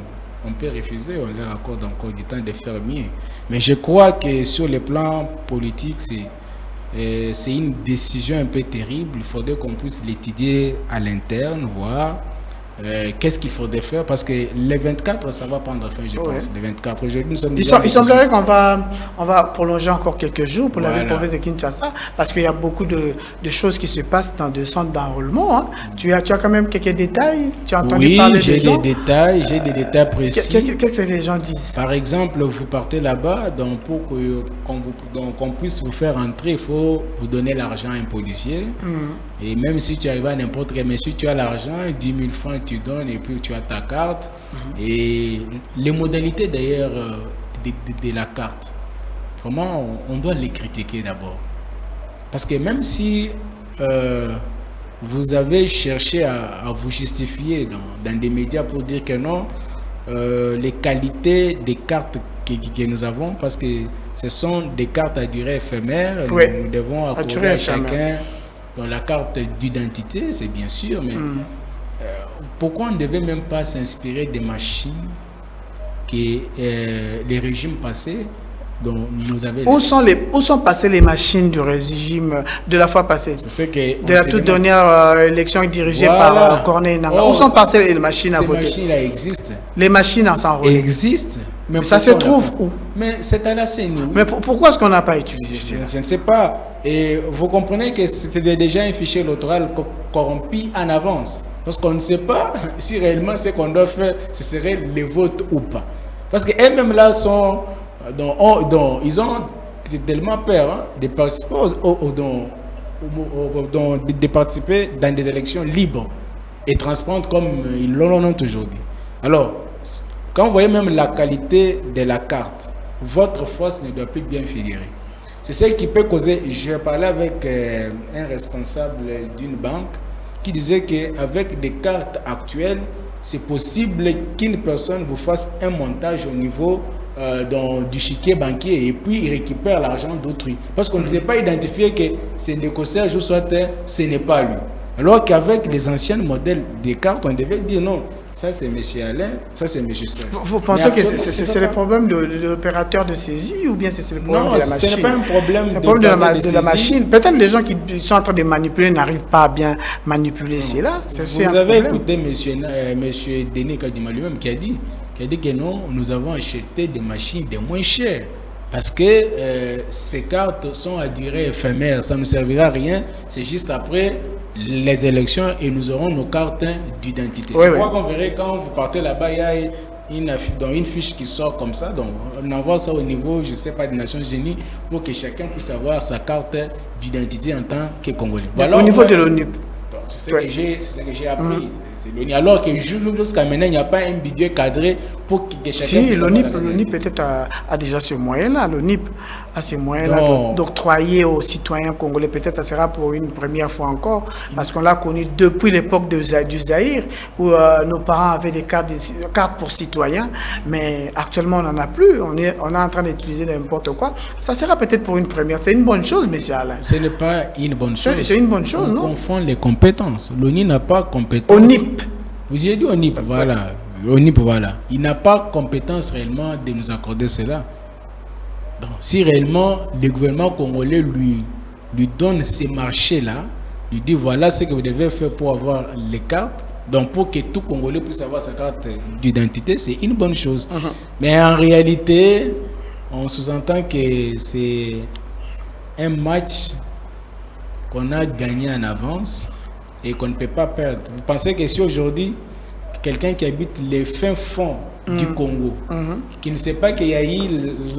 On peut refuser, on leur accorde encore du temps de faire mieux. Mais je crois que sur le plan politique, c'est une décision un peu terrible. Il faudrait qu'on puisse l'étudier à l'interne, voir qu'est-ce qu'il faudrait faire, parce que les 24, ça va prendre fin, je pense. Les 24, aujourd'hui, nous sommes il semblerait qu'on va prolonger encore quelques jours pour la ville-province de Kinshasa, parce qu'il y a beaucoup de choses qui se passent dans des centres d'enrôlement. Hein. Tu as quand même quelques détails? Tu as entendu parler des gens? Oui, j'ai des détails précis. Qu'est-ce que les gens disent? Par exemple, vous partez là-bas, donc pour qu'on puisse vous faire entrer, il faut vous donner l'argent à un policier. Et même si tu arrives à n'importe quel, mais si tu as l'argent, 10 000 francs, tu donnes et puis tu as ta carte. Et les modalités d'ailleurs de la carte, comment on doit les critiquer d'abord. Parce que même si vous avez cherché à vous justifier dans des médias pour dire que non, les qualités des cartes que nous avons, parce que ce sont des cartes à durée éphémère, nous devons accorder à chacun dans la carte d'identité, c'est bien sûr, mais pourquoi on ne devait même pas s'inspirer des machines que les régimes passés dont nous avait Où sont passées les machines du régime de la fois passée? C'est que de la toute dernière élection dirigée par Corneille Nangaa. Où sont passées les machines à voter? Ces machines-là existent. Les machines à s'enrôler existent. Mais ça se trouve où? Mais c'est à la CENI. Mais pourquoi est-ce qu'on n'a pas utilisé cela? Je ne sais pas. Et vous comprenez que c'était déjà un fichier électoral corrompu en avance. Parce qu'on ne sait pas si réellement ce qu'on doit faire, ce serait les votes ou pas. Parce qu'elles-mêmes là sont... ils ont tellement peur de participer, de participer dans des élections libres et transparentes comme ils l'ont aujourd'hui. Alors, quand vous voyez même la qualité de la carte, votre force ne doit plus bien figurer. C'est ce qui peut causer... Je parlais avec un responsable d'une banque qui disait qu'avec des cartes actuelles, c'est possible qu'une personne vous fasse un montage au niveau du chiquier banquier et puis il récupère l'argent d'autrui. Parce qu'on ne sait pas identifier que c'est l'écossais ou soit ce n'est pas lui. Alors qu'avec les anciens modèles des cartes, on devait dire non, ça c'est M. Alain, ça c'est M. Serge. Vous pensez que c'est le problème de l'opérateur de saisie ou bien c'est le problème de la machine? Non, ce n'est pas un problème de la machine. Peut-être les gens qui sont en train de manipuler n'arrivent pas à bien manipuler cela. Vous avez écouté M. Denis Kadima lui-même qui a dit que non, nous avons acheté des machines de moins chères. Parce que ces cartes sont à durée éphémère, ça ne servira à rien. C'est juste après les élections et nous aurons nos cartes d'identité. C'est pourquoi qu'on verrait quand vous partez là-bas, il y a une fiche qui sort comme ça. Donc on envoie ça au niveau, je ne sais pas, des Nations Unies pour que chacun puisse avoir sa carte d'identité en tant que Congolais. Voilà, au niveau de l'ONUP. C'est ce que j'ai appris. Alors que jusqu'à maintenant, il n'y a pas un budget cadré pour que chacun puisse l'ONIP peut-être a déjà ce moyen-là. L'ONIP a ces moyens-là d'octroyer aux citoyens congolais. Peut-être ça sera pour une première fois encore, parce qu'on l'a connu depuis l'époque du Zaïre, où nos parents avaient des cartes pour citoyens, mais actuellement on n'en a plus. On est en train d'utiliser n'importe quoi. Ça sera peut-être pour une première. C'est une bonne chose, monsieur Alain. Ce n'est pas une bonne chose. C'est une bonne chose, non? On confond les compétences. L'ONI n'a pas compétence. ONIP. Vous avez dit ONIP, voilà. ONIP, voilà. Il n'a pas compétence réellement de nous accorder cela. Donc, si réellement le gouvernement congolais lui donne ces marchés-là, lui dit voilà ce que vous devez faire pour avoir les cartes, donc pour que tout Congolais puisse avoir sa carte d'identité, c'est une bonne chose. Mais en réalité, on sous-entend que c'est un match qu'on a gagné en avance et qu'on ne peut pas perdre. Vous pensez que si aujourd'hui, quelqu'un qui habite les fins fonds du Congo, qui ne sait pas qu'il y a eu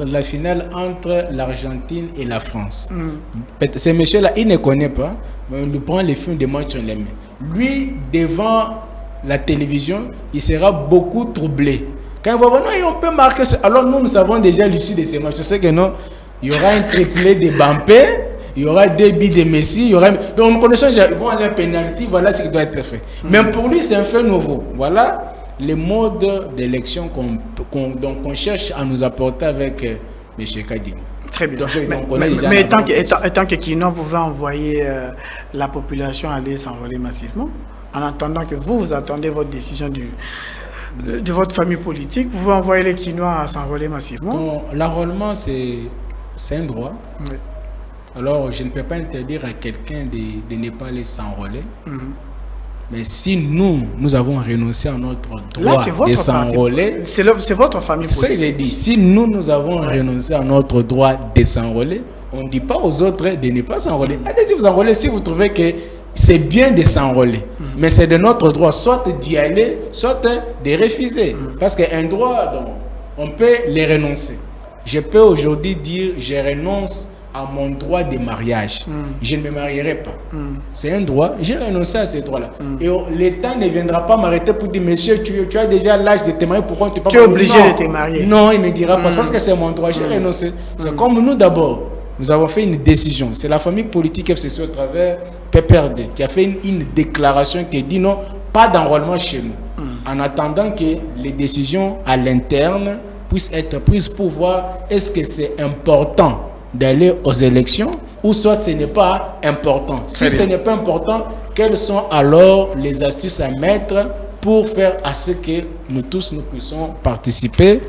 la finale entre l'Argentine et la France, ce monsieur-là, il ne connaît pas, mais on lui prend les films de match, on les met. Lui, devant la télévision, il sera beaucoup troublé. Quand il va voir, non, on peut marquer ça. Alors nous savons déjà l'issue de ces matchs. Je sais que non, il y aura un triplé de Mbappé, il y aura des buts de Messi, il y aura... Donc, nous connaissons, ils vont aller à penalty, voilà ce qui doit être fait. Mais pour lui, c'est un fait nouveau. Voilà les modes d'élection qu'on cherche à nous apporter avec M. Kadima. Très bien. Donc, mais étant que Kino pouvait envoyer la population aller s'envoler massivement, en attendant que vous attendez votre décision de votre famille politique, vous pouvez envoyer les Quinois à s'envoler massivement. L'enrôlement, c'est un droit. Oui. Alors, je ne peux pas interdire à quelqu'un de ne pas aller s'enrôler. Mais si nous avons renoncé à notre droit de s'enrôler... C'est votre famille politique. C'est ce que j'ai dit. Si nous avons renoncé à notre droit de s'enrôler, on ne dit pas aux autres de ne pas s'enrôler. Allez-y vous enrôler si vous trouvez que c'est bien de s'enrôler. Mais c'est de notre droit, soit d'y aller, soit de refuser. Parce qu'un droit, donc, on peut les renoncer. Je peux aujourd'hui dire, je renonce à mon droit de mariage. Je ne me marierai pas. C'est un droit. J'ai renoncé à ces droits-là. Et l'État ne viendra pas m'arrêter pour dire, monsieur, tu as déjà l'âge de te marier, pourquoi tu ne peux pas... Tu es obligé de te marier. Non, il ne me dira pas, parce que c'est mon droit. J'ai renoncé. C'est comme nous d'abord. Nous avons fait une décision. C'est la famille politique FCC au travers PPRD qui a fait une déclaration qui dit non, pas d'enrôlement chez nous. En attendant que les décisions à l'interne puissent être prises pour voir est-ce que c'est important d'aller aux élections ou soit ce n'est pas important. Si ce n'est pas important, quelles sont alors les astuces à mettre pour faire à ce que nous tous nous puissions participer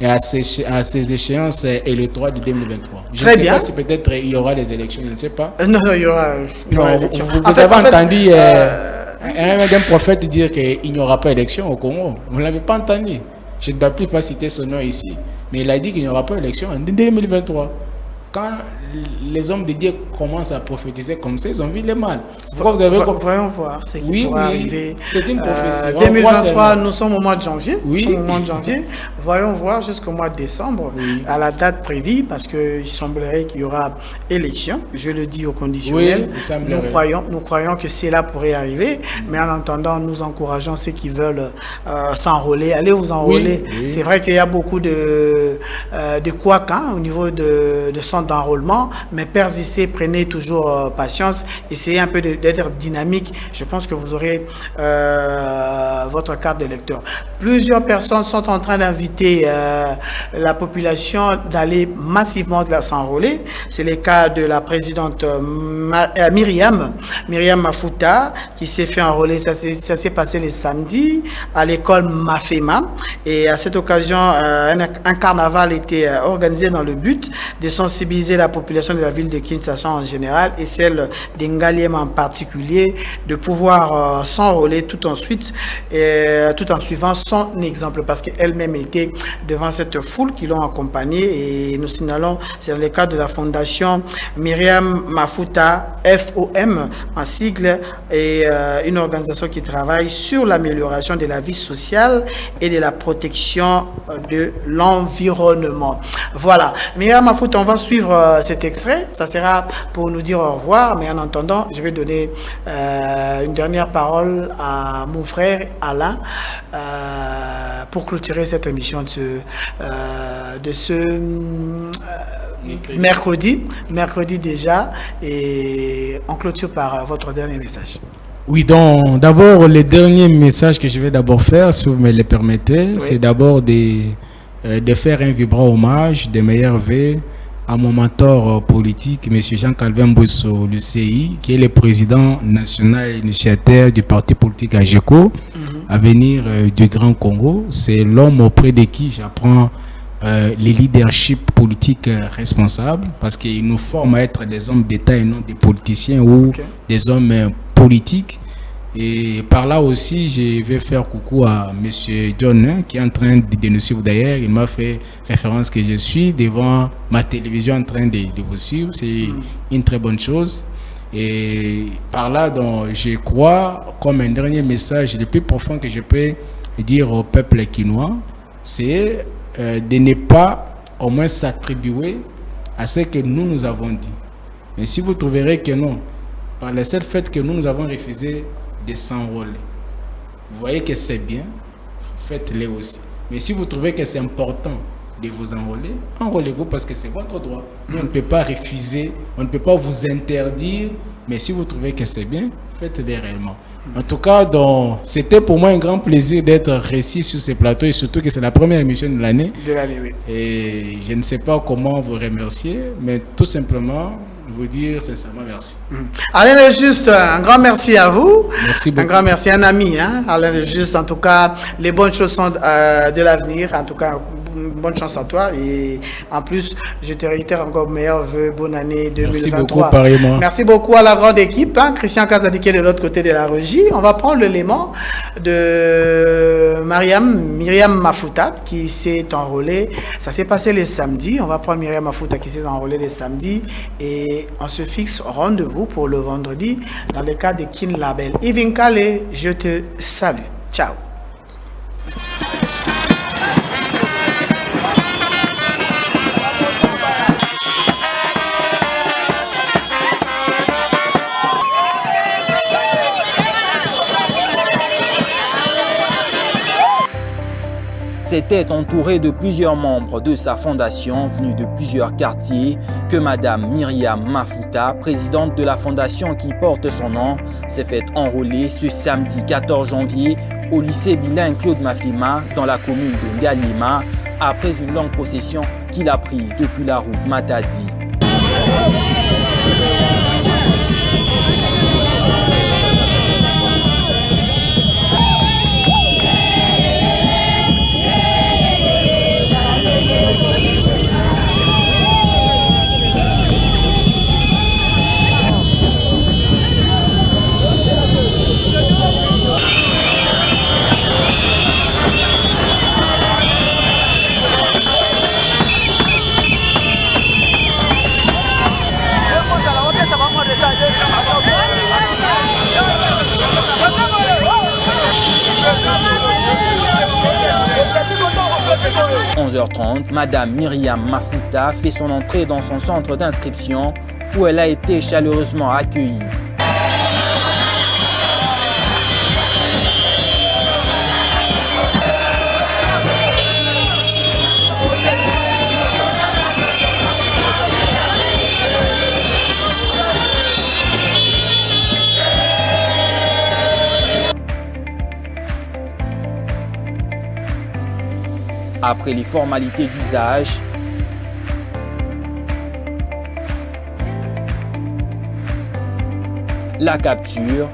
et à ces échéances électorales de 2023. Je Très ne sais bien. pas si peut-être il y aura les élections, je ne sais pas. Non, il y aura Vous, élection. vous avez entendu un prophète dire qu'il n'y aura pas d'élection au Congo. Vous ne l'avez pas entendu. Je ne dois plus pas citer son nom ici. Mais il a dit qu'il n'y aura pas d'élection en 2023. Quand les hommes de Dieu commencent à prophétiser comme ça, ils ont vu les mal. Voyons voir ce qui pourra arriver. C'est une prophétie. 2023, nous sommes au mois de janvier. Oui. Nous sommes au mois de janvier. Voyons voir jusqu'au mois de décembre, à la date prévue, parce qu'il semblerait qu'il y aura élection. Je le dis au conditionnel. Oui, nous croyons que cela pourrait arriver, mais en attendant, nous encourageons ceux qui veulent s'enrôler. Allez vous enrôler. Oui. C'est vrai qu'il y a beaucoup de couacs au niveau de centre d'enrôlement, mais persistez, prenez toujours patience, essayez un peu d'être dynamique. Je pense que vous aurez votre carte de lecteur. Plusieurs personnes sont en train d'inviter la population d'aller massivement s'enrôler. C'est le cas de la présidente Myriam Mafuta, qui s'est fait enrôler. Ça s'est passé le samedi à l'école Mafema. Et à cette occasion, un carnaval était organisé dans le but de sensibiliser la population de la ville de Kinshasa en général et celle d'Ngaliem en particulier, de pouvoir s'enrôler tout en suivant son exemple, parce qu'elle-même était devant cette foule qui l'ont accompagnée. Et nous signalons, c'est dans le cadre de la fondation Myriam Mafuta, FOM en sigle, et une organisation qui travaille sur l'amélioration de la vie sociale et de la protection de l'environnement. Voilà, Myriam Mafuta, on va suivre cet extrait, ça sera pour nous dire au revoir, mais en attendant, je vais donner une dernière parole à mon frère Alain pour clôturer cette émission de ce mercredi déjà, et on clôture par votre dernier message. Oui, donc d'abord, le dernier message que je vais d'abord faire, si vous me le permettez, c'est d'abord de faire un vibrant hommage, de meilleurs vœux à mon mentor politique, M. Jean-Calvin Mbosso, le CI, qui est le président national initiateur du parti politique AGECO, Avenir du Grand Congo. C'est l'homme auprès de qui j'apprends les leaderships politiques responsables, parce qu'il nous forme à être des hommes d'État et non des politiciens ou des hommes politiques. Et par là aussi, je vais faire coucou à M. John, qui est en train de nous suivre d'ailleurs. Il m'a fait référence que je suis devant ma télévision en train de vous suivre. C'est une très bonne chose. Et par là, donc, je crois, comme un dernier message le plus profond que je peux dire au peuple quinois, c'est de ne pas au moins s'attribuer à ce que nous avons dit. Mais si vous trouverez que non, par le seul fait que nous avons refusé de s'enrôler, vous voyez que c'est bien, faites-le aussi. Mais si vous trouvez que c'est important de vous enrôler, enrôlez-vous, parce que c'est votre droit. On ne peut pas refuser, on ne peut pas vous interdire, mais si vous trouvez que c'est bien, faites-le réellement. En tout cas, c'était pour moi un grand plaisir d'être récit sur ce plateau, et surtout que c'est la première émission de l'année. Oui. Et je ne sais pas comment vous remercier, mais tout simplement vous dire sincèrement merci. Alain Le Juste, un grand merci à vous. Merci beaucoup. Un grand merci, un ami, Alain Le Juste. En tout cas, les bonnes choses sont de l'avenir. En tout cas, bonne chance à toi. Et en plus, je te réitère encore meilleurs vœux. Bonne année 2023. Merci beaucoup, pareillement. Merci beaucoup à la grande équipe. Christian Kazadike de l'autre côté de la régie. On va prendre l'élément de Myriam Mafuta qui s'est enrôlée. Ça s'est passé le samedi. On va prendre Myriam Mafuta qui s'est enrôlée le samedi. Et on se fixe rendez-vous pour le vendredi dans le cas de Kin Label. Yves Nkale, je te salue. Ciao. C'était entouré de plusieurs membres de sa fondation venus de plusieurs quartiers que Madame Myriam Mafuta, présidente de la fondation qui porte son nom, s'est fait enrôler ce samedi 14 janvier au lycée bilingue Claude Mafima dans la commune de Ngalima après une longue procession qu'il a prise depuis la route Matadi. 14h30, Madame Myriam Mafuta fait son entrée dans son centre d'inscription où elle a été chaleureusement accueillie. Après les formalités d'usage, la capture,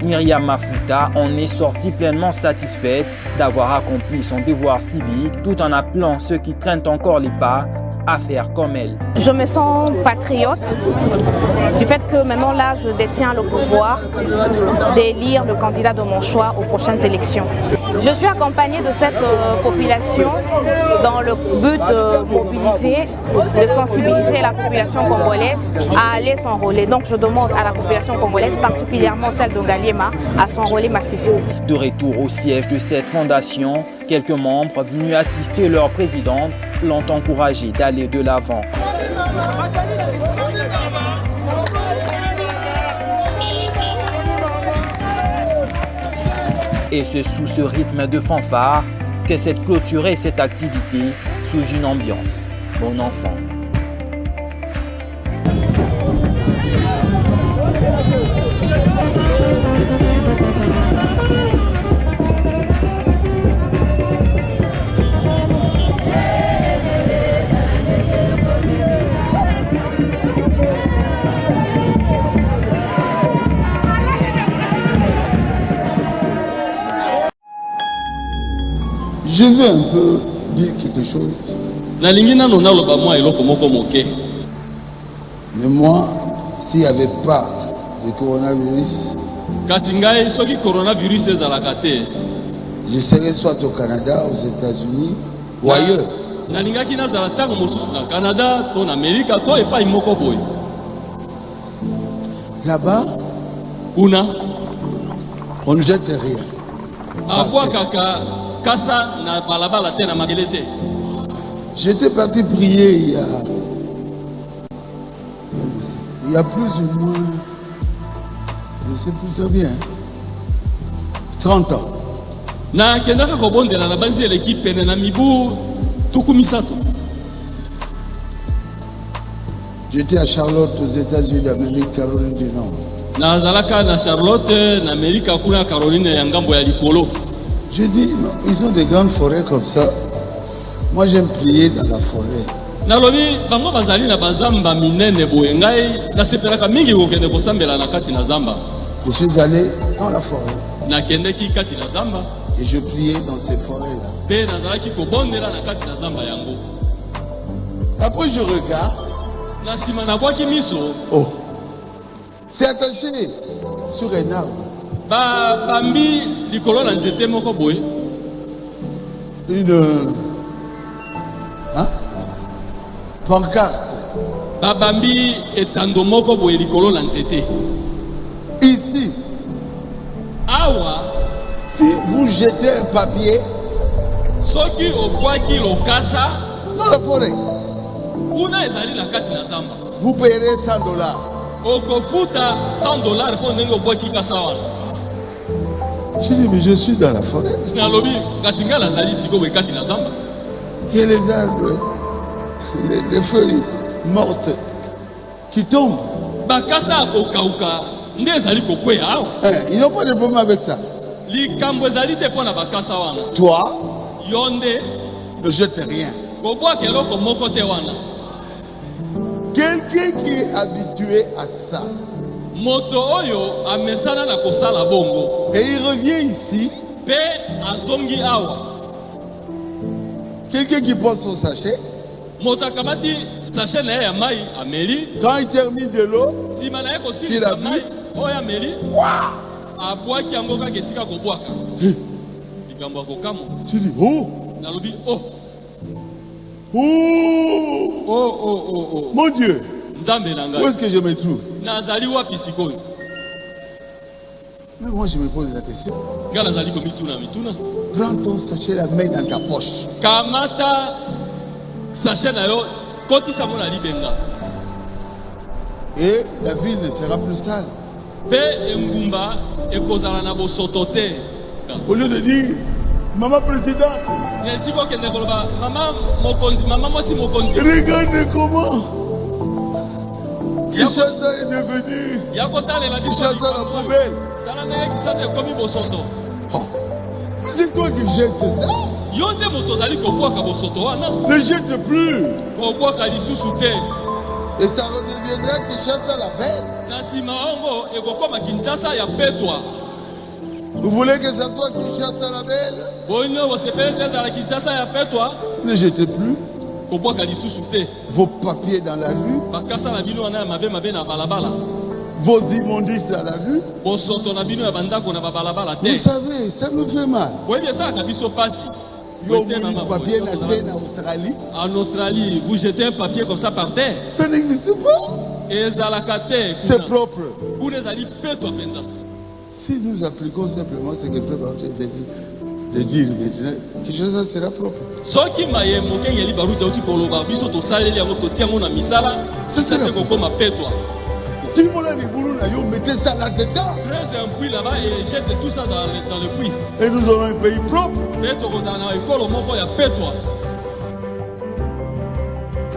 Myriam Mafuta en est sortie pleinement satisfaite d'avoir accompli son devoir civique tout en appelant ceux qui traînent encore les pas à faire comme elle. Je me sens patriote du fait que maintenant là je détiens le pouvoir d'élire le candidat de mon choix aux prochaines élections. Je suis accompagnée de cette population dans le but de mobiliser, de sensibiliser la population congolaise à aller s'enrôler. Donc je demande à la population congolaise, particulièrement celle de Ngaliema, à s'enrôler massivement. De retour au siège de cette fondation, quelques membres venus assister leur présidente l'ont encouragé d'aller de l'avant. Et c'est sous ce rythme de fanfare que s'est clôturée cette activité sous une ambiance bon enfant. Je veux un peu dire quelque chose. Mais moi, s'il n'y avait pas de coronavirus, je serais soit au Canada, aux États-Unis ou ailleurs. Là-bas, on ne jette rien. J'étais parti prier il y a plus ou moins, je sais plus très bien, 30 ans. J'étais à Charlotte, aux États-Unis d'Amérique, Caroline du Nord. Je dis, non, ils ont des grandes forêts comme ça. Moi, j'aime prier dans la forêt. Je suis allé dans la forêt. Et je priais dans ces forêts-là. Après, je regarde. Oh, c'est attaché sur un arbre. Une pancarte. Ici, si vous jetez un papier dans la forêt, vous payerez $100. Je dis, mais je suis dans la forêt. Il y a les arbres, les feuilles mortes qui tombent. Ils n'ont pas de problème avec ça. Toi, ne jette rien. Quelqu'un qui est habitué à ça, et il revient ici, quelqu'un qui prend son sachet, quand il termine de l'eau, il a bu, je dis, mon Dieu, où est-ce que je me trouve? Mais moi, je me pose la question. Galazali comme mituna mituna. Prends ton sachet, la main dans ta poche. Kamata sachet na yo koti sa mona libenga. Et la ville ne sera plus sale. Pe engumba ekozala na bosoto te. Au lieu de dire, maman présidente, Nesi ko kende koloba maman mokonzi, maman mosi mokonzi. regardez comment Kinshasa est devenu Yakotalela Kinshasa la poubelle. Tala ndenge Kinshasa ekomi bosoto. Oh. Mais c'est toi qui jettes ça. Yo nde moto ozali kobwaka bosoto wana. Ne jette plus. Kobwaka lisusu te. Et ça redeviendra Kinshasa la belle. Na nsima yango ekokoma Kinshasa ya petwa. Vous voulez que ça soit Kinshasa la belle? Bonyo bosepeli ezala Kinshasa ya petwa. Ne jetez plus Kobwaka lisusu te. vos papiers dans la rue, Bakasa na bino wana ya mabe mabe na balabala. vos immondices dans la rue. Bosoto na bino ya bandako na babalabala te. Vous savez, ça me fait mal. Boyebi esalaka biso pasi. Yo, mon papier n'a en Australie. En Australie, vous jetez un papier comme ça par terre. Ça n'existe pas. Ezalaka te. C'est propre. Kuna ezali petwa penza. Si nous appliquons simplement ce que Frère Baruch vient de dire maintenant, Kinshasa sera propre. Soki mayemo kengeli baruta uti koloba biso tosaleli yango totiango na misala. Ça sera kokoma petwa. Tout le monde a dit, mettez ça là-dedans. Creuse un puits là-bas et jette tout ça dans le puits. Et nous aurons un pays propre. Petwa kozala na ekolo moko ya petwa.